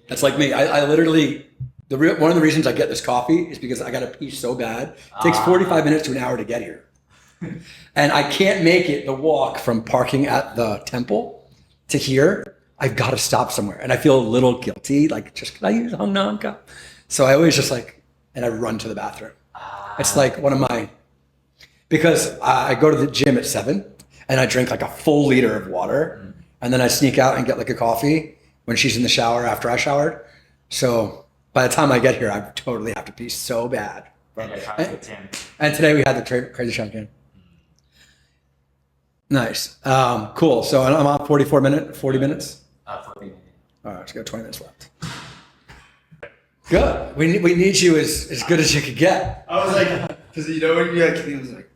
That's like me. I literally, one of the reasons I get this coffee is because I got to pee so bad. It takes 45 minutes to an hour to get here. And I can't make it the walk from parking at the temple to here. I've got to stop somewhere. And I feel a little guilty. Can I use a Hung Nam cup? So I always just and I run to the bathroom. It's like one of my, because I go to the gym at 7 and I drink like a full liter of water, and then I sneak out and get like a coffee when she's in the shower after I showered. So by the time I get here, I totally have to pee so bad. And today we had the crazy shot game. Nice. Cool. So I'm on 40 minutes. 40 minutes. All right, so we got 20 minutes left. Good. We need you as good as you could get. I was like, because you know when you was like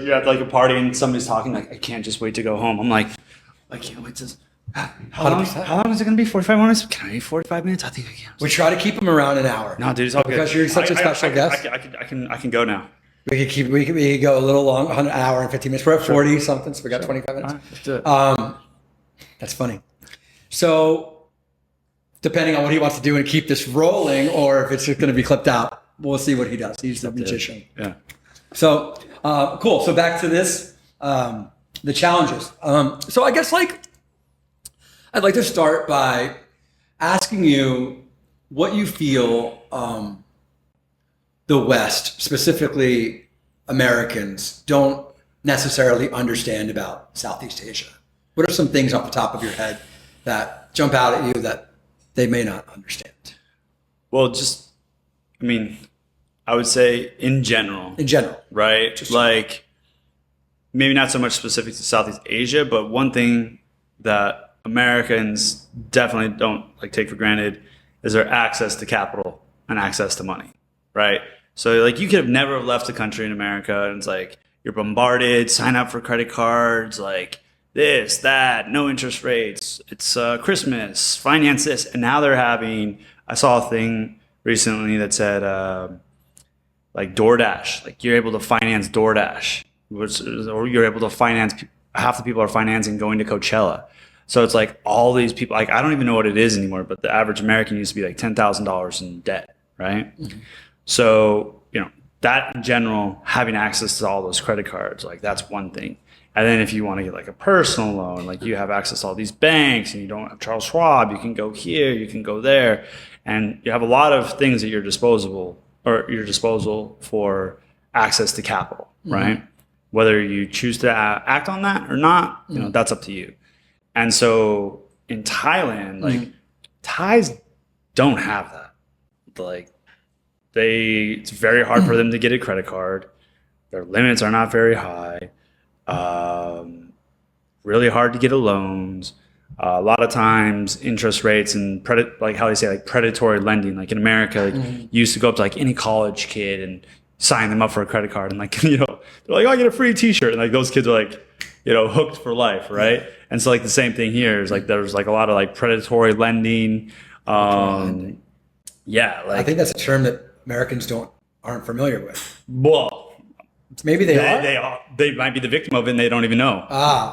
you're at like a party and somebody's talking like, I can't just wait to go home. I'm like, I can't wait to. How long is it going to be? 45 minutes? Can I be 45 minutes? I think I can. We try to keep them around an hour. No, dude, it's all good. Because you're such a special guest. I can go now. We could go a little long, an hour and 15 minutes. We're at 40 something, so we got 25 minutes. All right, let's do it. That's funny. So, depending on what he wants to do and keep this rolling, or if it's just going to be clipped out, we'll see what he does. He's the magician. Yeah. So, cool. So back to this, the challenges. So I guess I'd like to start by asking you what you feel the West, specifically Americans, don't necessarily understand about Southeast Asia. What are some things off the top of your head that jump out at you that they may not understand? Well, I would say in general. In general. Right? Just like, maybe not so much specific to Southeast Asia, but one thing that Americans definitely don't take for granted is their access to capital and access to money, right? So you could have never left the country in America, and it's like you're bombarded, sign up for credit cards, like this, that, no interest rates, it's Christmas, finance this, and now they're having. I saw a thing recently that said DoorDash, you're able to finance DoorDash, or you're able to finance. Half the people are financing going to Coachella. So it's like all these people, I don't even know what it is anymore, but the average American used to be $10,000 in debt, right? Mm-hmm. So, that in general, having access to all those credit cards, that's one thing. And then if you want to get a personal loan, you have access to all these banks and you don't have Charles Schwab, you can go here, you can go there. And you have a lot of things at your disposal for access to capital, mm-hmm. right? Whether you choose to act on that or not, mm-hmm. That's up to you. And so in Thailand, mm-hmm. Thais don't have that. It's very hard for them to get a credit card. Their limits are not very high. Really hard to get a loans. A lot of times interest rates and predatory lending, in America, mm-hmm. you used to go up to any college kid and sign them up for a credit card, and they're like, oh, I get a free t-shirt, and those kids are hooked for life, right? And so the same thing here is there's a lot of predatory lending. Yeah, I think that's a term that Americans aren't familiar with. Well, maybe they are. They might be the victim of it and they don't even know.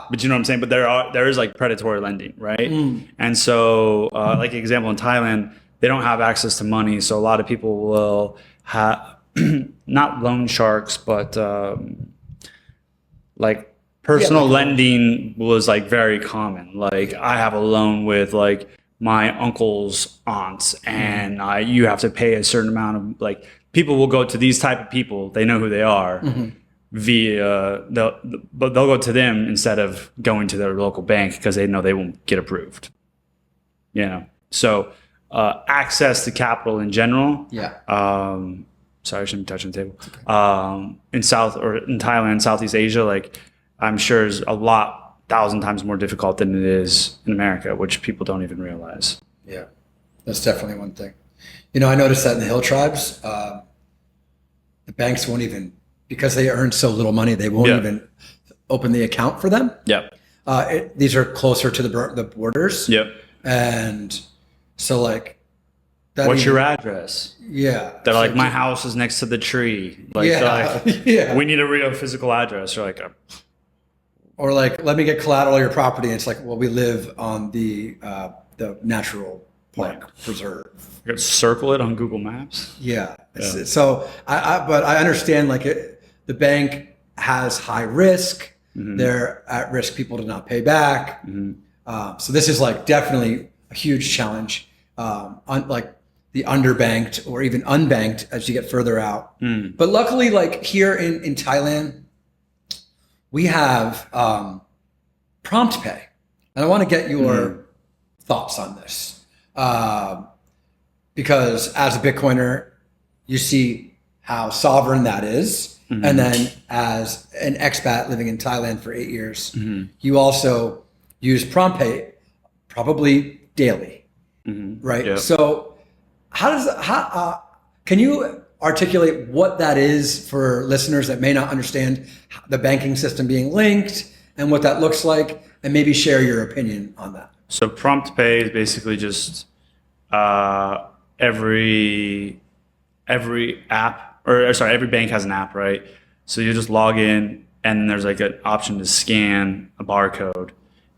But you know what I'm saying? But there is predatory lending, right? Mm. And so example in Thailand, they don't have access to money, so a lot of people will have not loan sharks, but personal lending was very common. I have a loan with my uncle's aunts, and you have to pay a certain amount of people will go to these type of people. They know who they are mm-hmm. But they'll go to them instead of going to their local bank because they know they won't get approved. So access to capital in general. Yeah. Sorry, I shouldn't be touching the table. Okay. In Thailand, Southeast Asia, I'm sure is 1,000 times more difficult than it is in America, which people don't even realize. Yeah, that's definitely one thing. I noticed that in the hill tribes, the banks won't even, because they earn so little money, they won't even open the account for them. Yeah. These are closer to the borders. Yep. And so what's your address? Yeah. They're my house is next to the tree. Yeah. We need a real physical address. Or or let me get collateral of your property. And it's we live on the natural park preserve. You got to circle it on Google Maps. Yeah. So but I understand the bank has high risk. Mm-hmm. They're at risk people to not pay back. Mm-hmm. So this is definitely a huge challenge. The the underbanked or even unbanked as you get further out. But luckily, like here in Thailand, we have PromptPay. And I want to get your thoughts on this. Because as a Bitcoiner, you see how sovereign that is. And then as an expat living in Thailand for 8 years, you also use PromptPay probably daily, right? Yep. So can you articulate what that is for listeners that may not understand the banking system being linked and what that looks like, and maybe share your opinion on that? So PromptPay is basically just every app, or sorry, every bank has an app, right? So you just log in, and there's like an option to scan a barcode.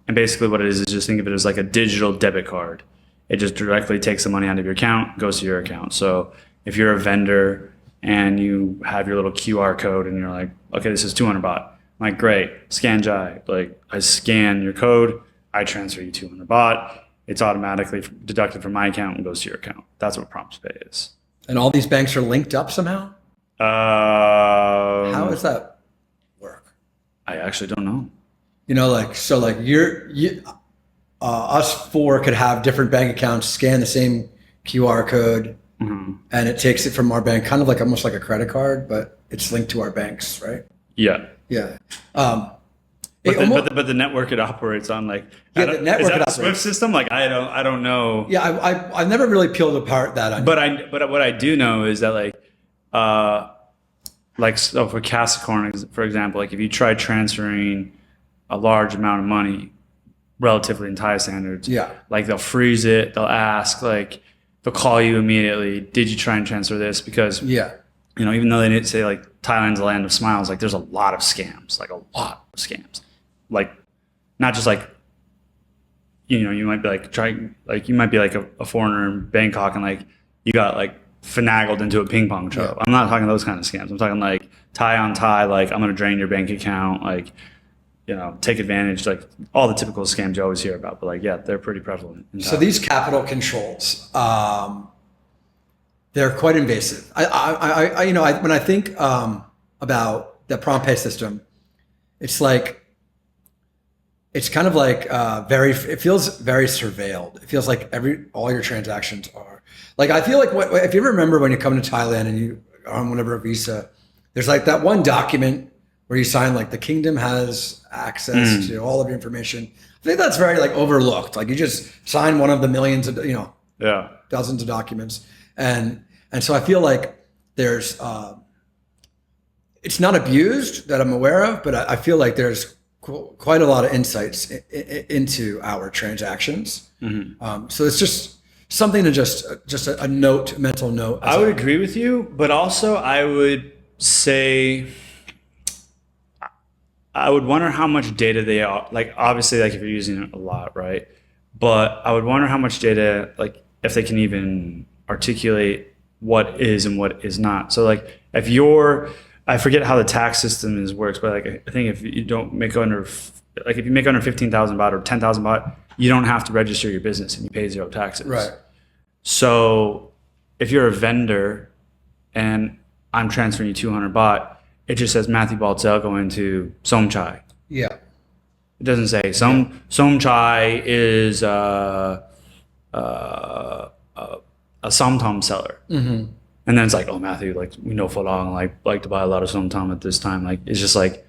And basically what it is just think of it as like a digital debit card. It just directly takes the money out of your account, goes to your account. So if you're a vendor and you have your little QR code and you're like, okay, this is 200 baht. I'm like, great, scan Jai. Like, I scan your code, I transfer you 200 baht. It's automatically deducted from my account and goes to your account. That's what PromptPay is. And all these banks are linked up somehow? How does that work? I actually don't know. You know, like, so like us four could have different bank accounts, scan the same QR code, and it takes it from our bank, kind of like almost like a credit card, but it's linked to our banks, right? Yeah. Yeah. But the network it operates on, like, the network is that a Swift system? Like, I don't know. Yeah, I've never really peeled apart that. But what I do know is that so for Capricorn, for example, like if you try transferring a large amount of money, relatively in Thai standards, like they'll freeze it, they'll ask, like they'll call you immediately, did you try and transfer this? Because you know, even though they didn't say like Thailand's the land of smiles, like there's a lot of scams, like not just like, you know, you might be like you might be like a foreigner in Bangkok and like you got like finagled into a ping pong show. I'm not talking those kind of scams. I'm talking like Thai on Thai, like I'm going to drain your bank account, like, you know, take advantage, like all the typical scams you always hear about, but like, yeah, they're pretty prevalent. So these capital controls, they're quite invasive. When I think about the PromptPay system, it's kind of like it feels very surveilled. It feels like all your transactions are like, I feel like if you remember when you come to Thailand and you are on whatever visa, there's like that one document where you sign like the kingdom has access to all of your information. I think that's very like overlooked. Like you just sign one of the millions of, dozens of documents. And so I feel like there's, it's not abused that I'm aware of, but I feel like there's quite a lot of insights into our transactions. So it's just something to just a mental note. I would agree with you, but also I would say, I would wonder how much data they are, like obviously like if you're using it a lot, right? But I would wonder how much data, like if they can even articulate what is and what is not. So like if I forget how the tax system works, but like I think if you don't make under, like if you make under 15,000 baht or 10,000 baht, you don't have to register your business and you pay zero taxes. Right. So if you're a vendor and I'm transferring you 200 baht, it just says Matthew Baltzell going to Som Chai. Yeah. It doesn't say Som Chai is a Som Tom seller. And then it's like, oh, Matthew, like we know for long, like to buy a lot of Som Tom at this time. Like it's just like,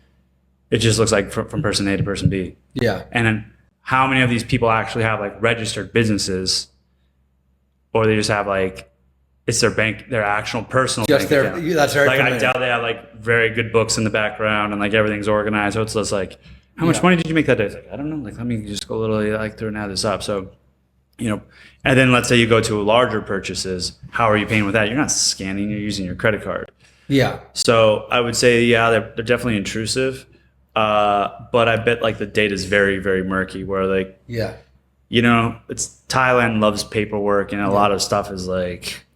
it just looks like from person A to person B. Yeah. And then how many of these people actually have like registered businesses, or they just have like, it's their bank, their actual personal just bank account. That's very like familiar. I doubt they have like very good books in the background and like everything's organized. So it's just like, how much money did you make that day? It's like, I don't know. Like, let me just go literally like through and add this up. So, you know, and then let's say you go to larger purchases. How are you paying with that? You're not scanning, you're using your credit card. Yeah. So I would say, they're definitely intrusive. But I bet like the data is very, very murky where like, you know, it's Thailand loves paperwork and a lot of stuff is like,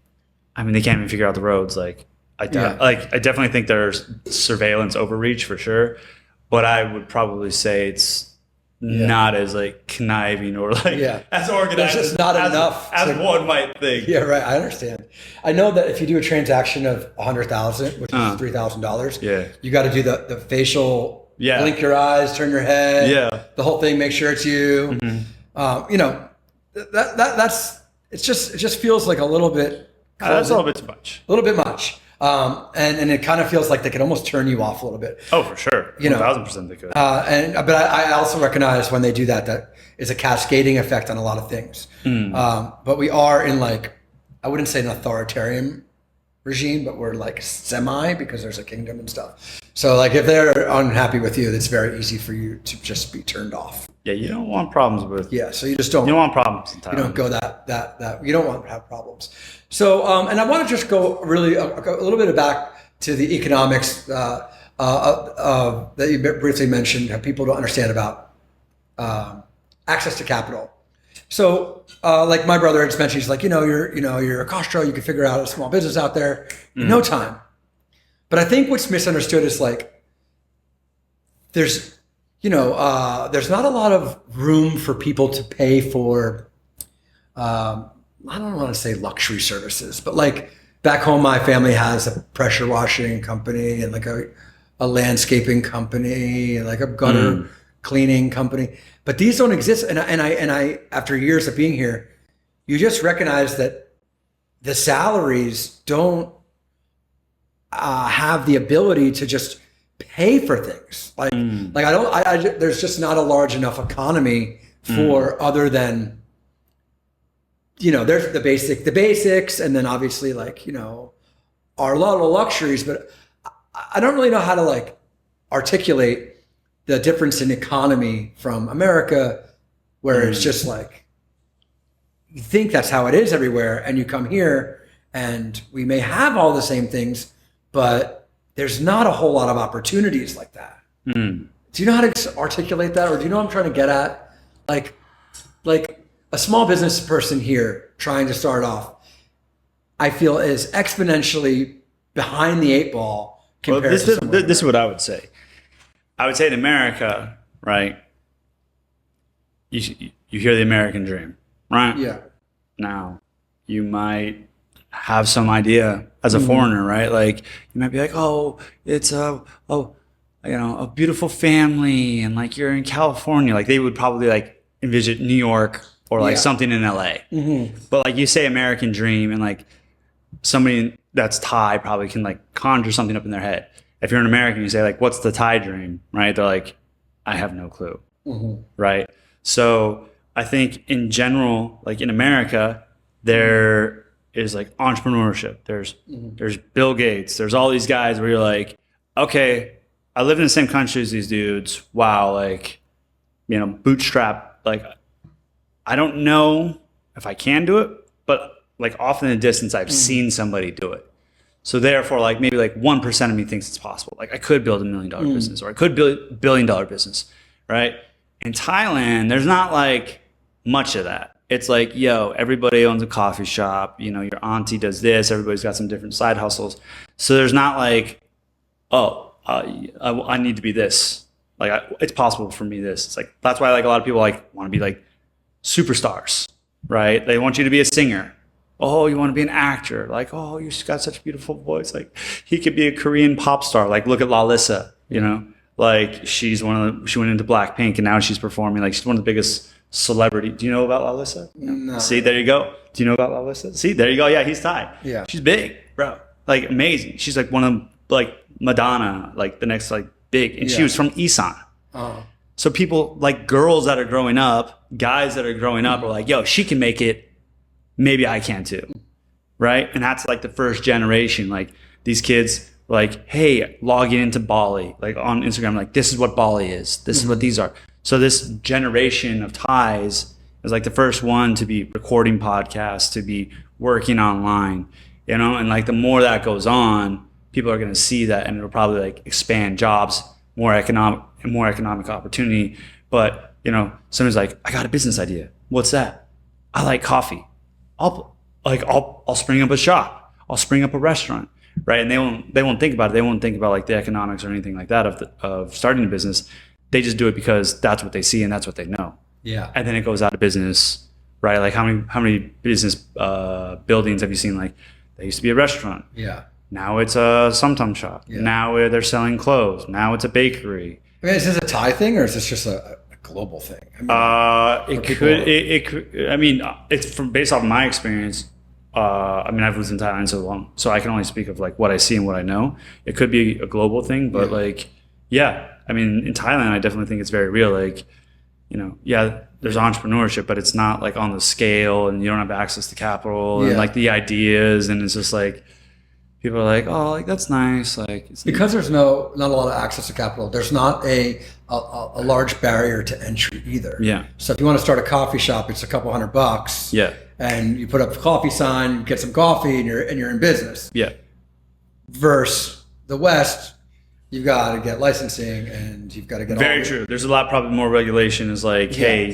I mean, they can't even figure out the roads. Like, I definitely think there's surveillance overreach for sure, but I would probably say it's not as like conniving or like as organized. There's just not enough as one might think. Yeah, right. I understand. I know that if you do a transaction of $100,000, which is $3,000, you got to do the facial, blink your eyes, turn your head, the whole thing, make sure it's you. You know, it just feels like a little bit. That's a little bit too much. A little bit much. And it kind of feels like they can almost turn you off a little bit. Oh, for sure. 1,000% they could. But I also recognize when they do that is a cascading effect on a lot of things. But we are in like, I wouldn't say an authoritarian regime, but we're like semi, because there's a kingdom and stuff. So like if they're unhappy with you, it's very easy for you to just be turned off. Yeah, you don't want problems with. Yeah, so you just don't. You don't want problems in Thailand. You don't go that. You don't want to have problems. So, and I want to just go really a little bit back to the economics that you briefly mentioned. How people don't understand about access to capital. So, like my brother had mentioned, he's like, you're a Costco. You can figure out a small business out there in no time. But I think what's misunderstood is like there's not a lot of room for people to pay for, I don't want to say luxury services, but like back home, my family has a pressure washing company and like a landscaping company and like a gutter cleaning company, but these don't exist. And I, after years of being here, you just recognize that the salaries don't have the ability to just pay for things. Like there's just not a large enough economy for other than, there's the basics. And then obviously like, are a lot of luxuries, but I don't really know how to like articulate the difference in economy from America, where it's just like, you think that's how it is everywhere. And you come here and we may have all the same things, but there's not a whole lot of opportunities like that. Do you know how to articulate that? Or do you know what I'm trying to get at? Like a small business person here trying to start off, I feel is exponentially behind the 8 ball. This is what I would say. I would say in America, right? You hear the American dream, right? Yeah. Now, you might have some idea as a foreigner, right? Like you might be like, oh, it's a beautiful family, and like you're in California. Like they would probably like envision New York or like something in LA. But like you say American dream, and like somebody that's Thai probably can like conjure something up in their head. If you're an American, you say like, what's the Thai dream, right? They're like, I have no clue, right? So I think in general, like in America, there is like entrepreneurship. There's Bill Gates. There's all these guys where you're like, okay, I live in the same country as these dudes. Wow, like, bootstrap. Like, I don't know if I can do it, but like off in the distance, I've seen somebody do it. So therefore, like maybe like 1% of me thinks it's possible. Like I could build $1 million business, or I could build $1 billion business, right? In Thailand, there's not like much of that. It's like, everybody owns a coffee shop. Your auntie does this. Everybody's got some different side hustles. So there's not like, I need to be this. Like it's possible for me this. It's like, that's why like a lot of people like want to be like superstars, right? They want you to be a singer. Oh, you want to be an actor. Like, oh, you've got such a beautiful voice. Like he could be a Korean pop star. Like look at Lalissa, like she went into Blackpink and now she's performing. Like she's one of the biggest celebrity. Do you know about Lalissa? No. See, there you go. Do you know about Lalissa? See, there you go. Yeah, he's Thai. Yeah. She's big, bro. Like amazing. She's like one of like Madonna, like the next like big. And she was from Isan. Oh. So people like girls that are growing up, guys that are growing up are like, she can make it. Maybe I can too. Right? And that's like the first generation. Like these kids were like, hey, log into Bali. Like on Instagram, like this is what Bali is. This is what these are. So this generation of Thais is like the first one to be recording podcasts, to be working online, and like the more that goes on, people are going to see that, and it'll probably like expand jobs, more economic opportunity. But somebody's like, I got a business idea. What's that? I like coffee. I'll spring up a shop. I'll spring up a restaurant, right? And they won't think about it. They won't think about like the economics or anything like that of starting a business. they just do it because that's what they see and that's what they know. Yeah. And then it goes out of business, right? Like how many business buildings have you seen? Like they used to be a restaurant. Yeah. Now it's a somtum shop. Yeah. Now they're selling clothes. Now it's a bakery. I mean, is this a Thai thing or is this just a global thing? I mean, It could. I mean, it's based off my experience. I mean, I've lived in Thailand so long, so I can only speak of like what I see and what I know. It could be a global thing, but I mean, in Thailand, I definitely think it's very real. Like, there's entrepreneurship, but it's not like on the scale, and you don't have access to capital and like the ideas, and it's just like people are like, oh, like that's nice, like because there's not a lot of access to capital. There's not a large barrier to entry either. Yeah. So if you want to start a coffee shop, it's a couple $100. Yeah. And you put up a coffee sign, get some coffee, and you're in business. Yeah. Versus the West, you've got to get licensing and you've got to get very true. There's a lot probably more regulation. Is like, hey,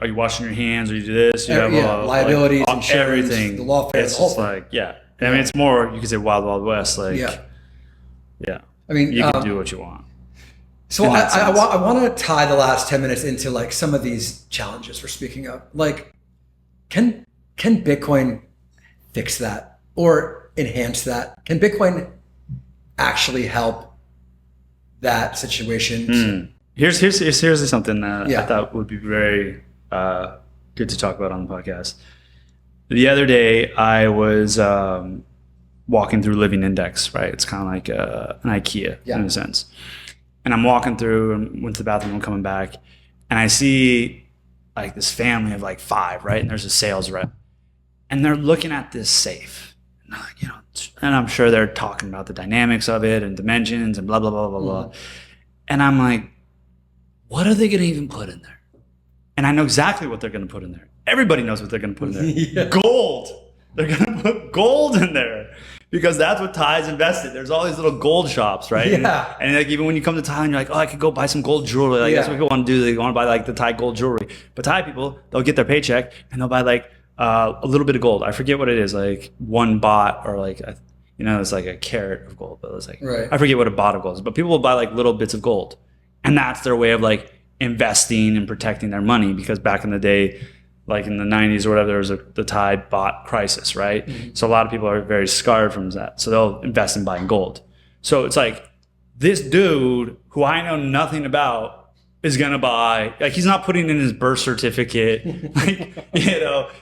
are you washing your hands or you do this? You have liabilities, like, insurance, everything. the lawfare. It's just like I mean, it's more, you could say wild, wild west. Like, yeah. I mean, you can do what you want. So I want to tie the last 10 minutes into like some of these challenges we're speaking of. Like, can Bitcoin fix that or enhance that? Can Bitcoin actually help that situation? Here's something that I thought would be very good to talk about on the podcast. The other day, I was walking through Living Index, right? It's kind of like an IKEA in a sense. And I'm walking through and went to the bathroom, I'm coming back, and I see like this family of like 5, right? And there's a sales rep. And they're looking at this safe. And, and I'm sure they're talking about the dynamics of it and dimensions and blah, blah, blah, blah, blah. And I'm like, what are they going to even put in there? And I know exactly what they're going to put in there. Everybody knows what they're going to put in there. Gold. They're going to put gold in there because that's what Thai's invested. There's all these little gold shops, right? Yeah. And like even when you come to Thailand, you're like, oh, I could go buy some gold jewelry. Like that's what people want to do. They want to buy like the Thai gold jewelry. But Thai people, they'll get their paycheck and they'll buy like a little bit of gold. I forget what it is, like 1 baht or like, it's like a carat of gold. But it's like, I forget what a baht of gold is. But people will buy like little bits of gold. And that's their way of like investing and protecting their money because back in the day, like in the 90s or whatever, there was the Thai baht crisis, right? Mm-hmm. So a lot of people are very scarred from that. So they'll invest in buying gold. So it's like this dude who I know nothing about is going to buy, like he's not putting in his birth certificate. Like,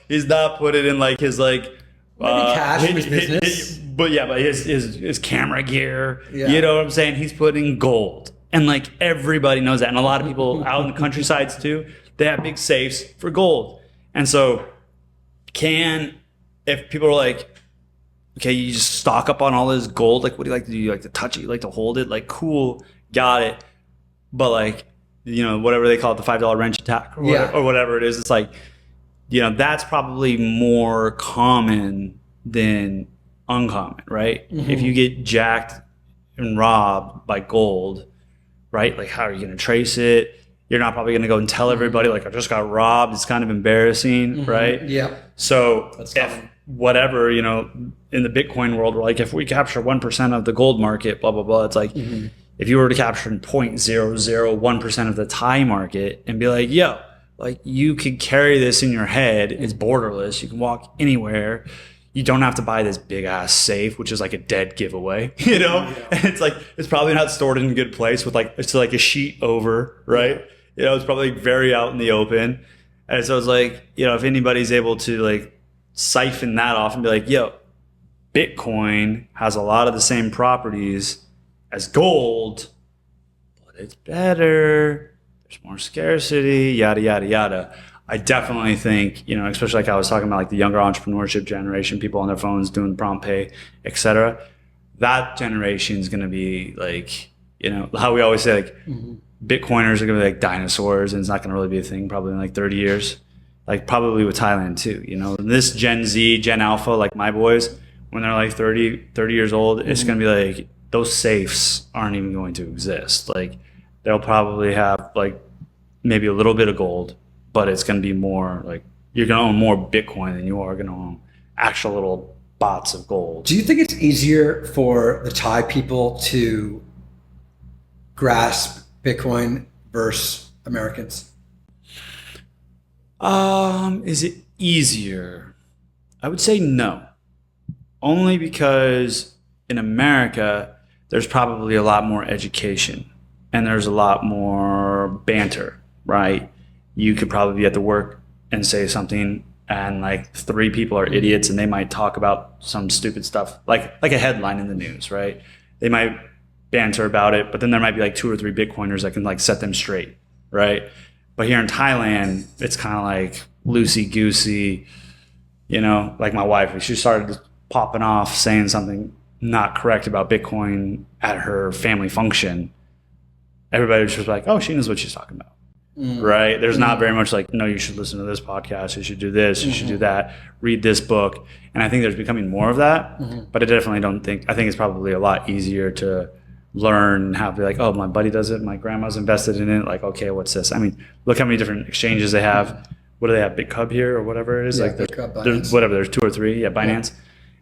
he's not putting in like his like, maybe cash in his business. But his camera gear, you know what I'm saying? He's putting gold. And like everybody knows that. And a lot of people out in the countrysides too, they have big safes for gold. And so if people are like, okay, you just stock up on all this gold, like what do you like to do? You like to touch it? You like to hold it? Like, cool, got it. But like, whatever they call it, the $5 wrench attack or whatever it is, it's like, that's probably more common than uncommon, right? Mm-hmm. If you get jacked and robbed by gold, right? Like, how are you going to trace it? You're not probably going to go and tell everybody, like, I just got robbed. It's kind of embarrassing, right? Yeah. So if whatever, in the Bitcoin world, we're like, if we capture 1% of the gold market, blah, blah, blah, it's like, if you were to capture 0.001% of the Thai market and be like, yo, like, you could carry this in your head. It's borderless. You can walk anywhere. You don't have to buy this big ass safe, which is like a dead giveaway, And it's like, it's probably not stored in a good place with like, it's like a sheet over, right? It's probably very out in the open. And so it's like, if anybody's able to like siphon that off and be like, yo, Bitcoin has a lot of the same properties as gold, but it's better. There's more scarcity, yada, yada, yada. I definitely think, especially like I was talking about like the younger entrepreneurship generation, people on their phones doing PromptPay, et cetera. That generation is going to be like, how we always say like Bitcoiners are going to be like dinosaurs and it's not going to really be a thing probably in like 30 years. Like probably with Thailand too, This Gen Z, Gen Alpha, like my boys, when they're like 30 years old, it's going to be like those safes aren't even going to exist. Like they'll probably have like maybe a little bit of gold, but it's going to be more like you're going to own more Bitcoin than you are going to own actual little bots of gold. Do you think it's easier for the Thai people to grasp Bitcoin versus Americans? Is it easier? I would say no. Only because in America, there's probably a lot more education and there's a lot more banter, right? You could probably be at the work and say something and like 3 people are idiots and they might talk about some stupid stuff, like a headline in the news, right? They might banter about it, but then there might be like 2 or 3 Bitcoiners that can like set them straight, right? But here in Thailand, it's kind of like loosey-goosey, you know, like my wife, she started popping off saying something not correct about Bitcoin at her family function. Everybody was just like, oh, she knows what she's talking about, right? There's not very much like, no, you should listen to this podcast, you should do this, you should do that, read this book. And I think there's becoming more of that, but I definitely I think it's probably a lot easier to learn and have be like, oh, my buddy does it, my grandma's invested in it, like, okay, what's this? I mean, look how many different exchanges they have. What do they have, Bitcub here or whatever it is? Yeah, like Bitcub, there's whatever, there's 2 or 3, Binance.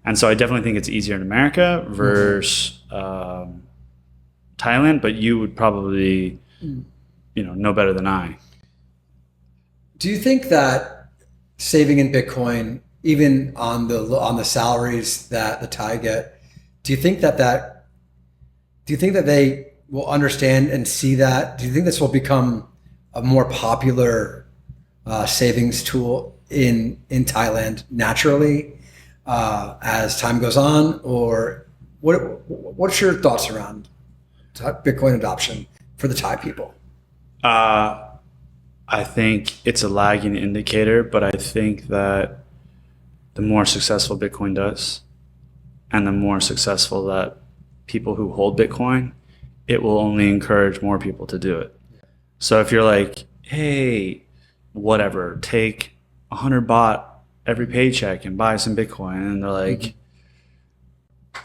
And so I definitely think it's easier in America versus Thailand, but you would probably, know better than I. Do you think that saving in Bitcoin, even on the salaries that the Thai get, do you think that they will understand and see that? Do you think this will become a more popular savings tool in Thailand naturally as time goes on? Or what's your thoughts around Bitcoin adoption for the Thai people? I think it's a lagging indicator, but I think that the more successful Bitcoin does and the more successful that people who hold Bitcoin, it will only encourage more people to do it. So if you're like, hey, whatever, take 100 baht every paycheck and buy some Bitcoin, and they're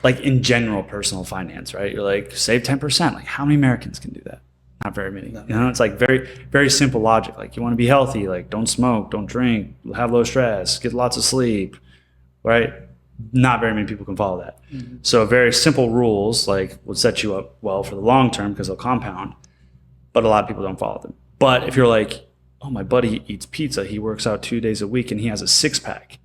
like in general personal finance, right? You're like, save 10%. Like, how many Americans can do that? Not very many. No. You know, it's like very, very simple logic. Like, you want to be healthy, like don't smoke, don't drink, have low stress, get lots of sleep, right? Not very many people can follow that. So very simple rules like would set you up well for the long term because they'll compound, but a lot of people don't follow them. But if you're like, oh, my buddy eats pizza, he works out 2 days a week and he has a 6-pack.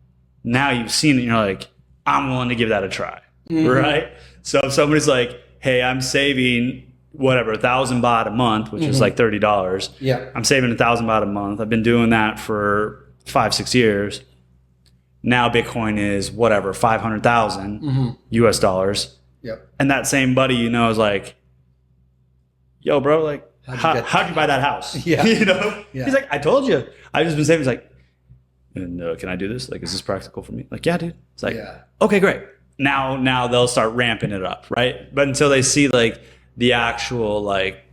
Now you've seen it and you're like, I'm willing to give that a try, right? So if somebody's like, hey, I'm saving whatever, 1,000 baht a month, which is like $30. Yeah. I'm saving 1,000 baht a month. I've been doing that for 5-6 years. Now Bitcoin is whatever, 500,000 US dollars. Yep. And that same buddy, is like, yo, bro, like, how'd you buy that house? Yeah. Yeah. He's like, I told you. I've just been saving. He's like, and can I do this? Like, is this practical for me? Like, yeah, dude. It's like, okay, great. Now they'll start ramping it up, right? But until they see like the actual like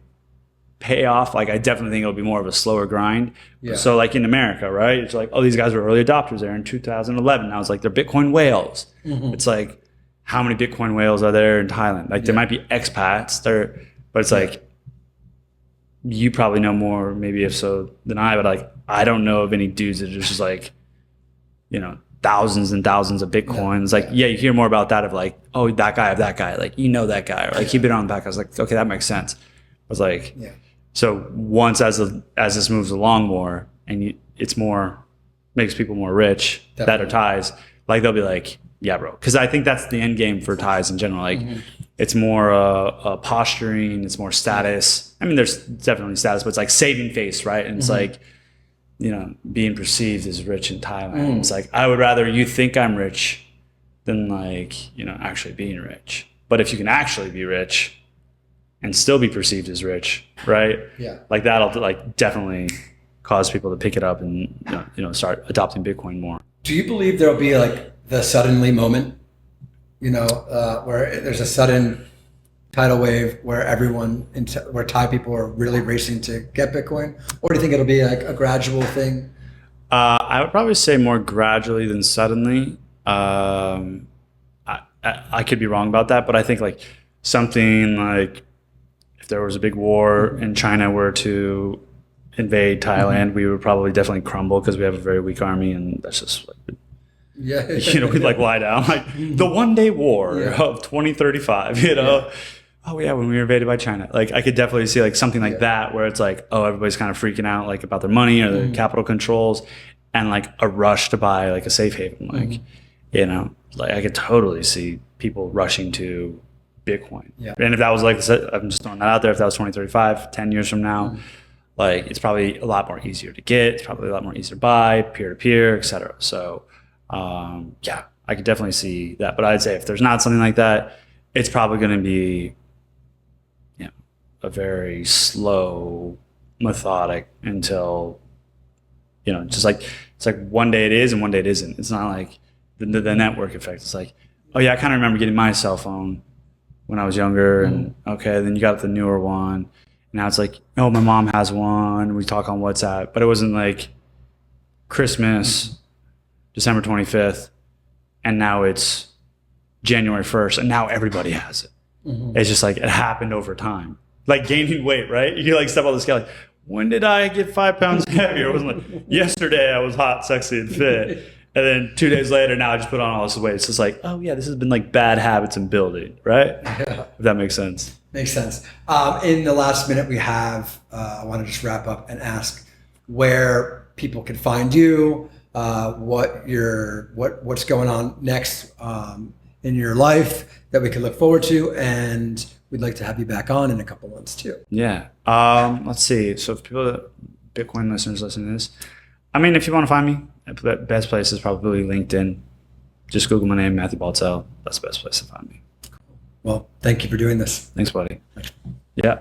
payoff, like I definitely think it'll be more of a slower grind. Yeah. So like in America, right? It's like, oh, these guys were early adopters there in 2011. Now it's like they're Bitcoin whales. It's like, how many Bitcoin whales are there in Thailand? Like there might be expats there, but it's like, you probably know more, maybe if so, than I, but like, I don't know of any dudes that are just like, thousands and thousands of Bitcoins. Like, yeah, you hear more about that of like, oh, that guy of that guy, like, that guy, or like he'd been on the back. I was like, okay, that makes sense. I was like, so once as this moves along more and it's more, makes people more rich that are Thais, like they'll be like, yeah, bro. Cause I think that's the end game for Thais in general. Like it's more posturing, it's more status. I mean, there's definitely status, but it's like saving face, right? And it's like, being perceived as rich in Thailand. It's like, I would rather you think I'm rich than like, actually being rich. But if you can actually be rich and still be perceived as rich, right? Yeah. Like that'll like definitely cause people to pick it up and, start adopting Bitcoin more. Do you believe there'll be like the suddenly moment, where there's a sudden tidal wave where where Thai people are really racing to get Bitcoin? Or do you think it'll be like a gradual thing? I would probably say more gradually than suddenly. I could be wrong about that, but I think like something like if there was a big war and China were to invade Thailand, we would probably definitely crumble because we have a very weak army, and that's just like, we'd like lie down. Like the one-day war of 2035, oh yeah, when we were invaded by China. Like I could definitely see like something like that where it's like, oh, everybody's kind of freaking out like about their money or their capital controls and like a rush to buy like a safe haven. Like, you know, like I could totally see people rushing to Bitcoin. Yeah. And if that was like, I'm just throwing that out there, if that was 2035, 10 years from now, like it's probably a lot more easier to get. It's probably a lot more easier to buy, peer-to-peer, et cetera. So yeah, I could definitely see that. But I'd say if there's not something like that, it's probably going to be, you know, a very slow, methodic until, you know, just like, it's like one day it is and one day it isn't. It's not like the network effect. It's like, oh yeah, I kind of remember getting my cell phone when I was younger, and okay, then you got the newer one. Now it's like, oh, my mom has one. We talk on WhatsApp, but it wasn't like Christmas, December 25th, and now it's January 1st, and now everybody has it. It's just like it happened over time, like gaining weight, right? You like step on the scale, like, when did I get 5 pounds heavier? It wasn't like yesterday I was hot, sexy, and fit. And then 2 days later, now I just put on all this weight. It's just like, oh yeah, this has been like bad habits in building, right? Yeah. If that makes sense. Makes sense. In the last minute we have, I want to just wrap up and ask where people can find you, what's going on next in your life that we can look forward to, and we'd like to have you back on in a couple months too. Yeah. Let's see. So if people, Bitcoin listeners listening to this, I mean, if you want to find me, the best place is probably LinkedIn. Just Google my name, Matthew Baltzell. That's the best place to find me. Well, thank you for doing this. Thanks, buddy. Yeah.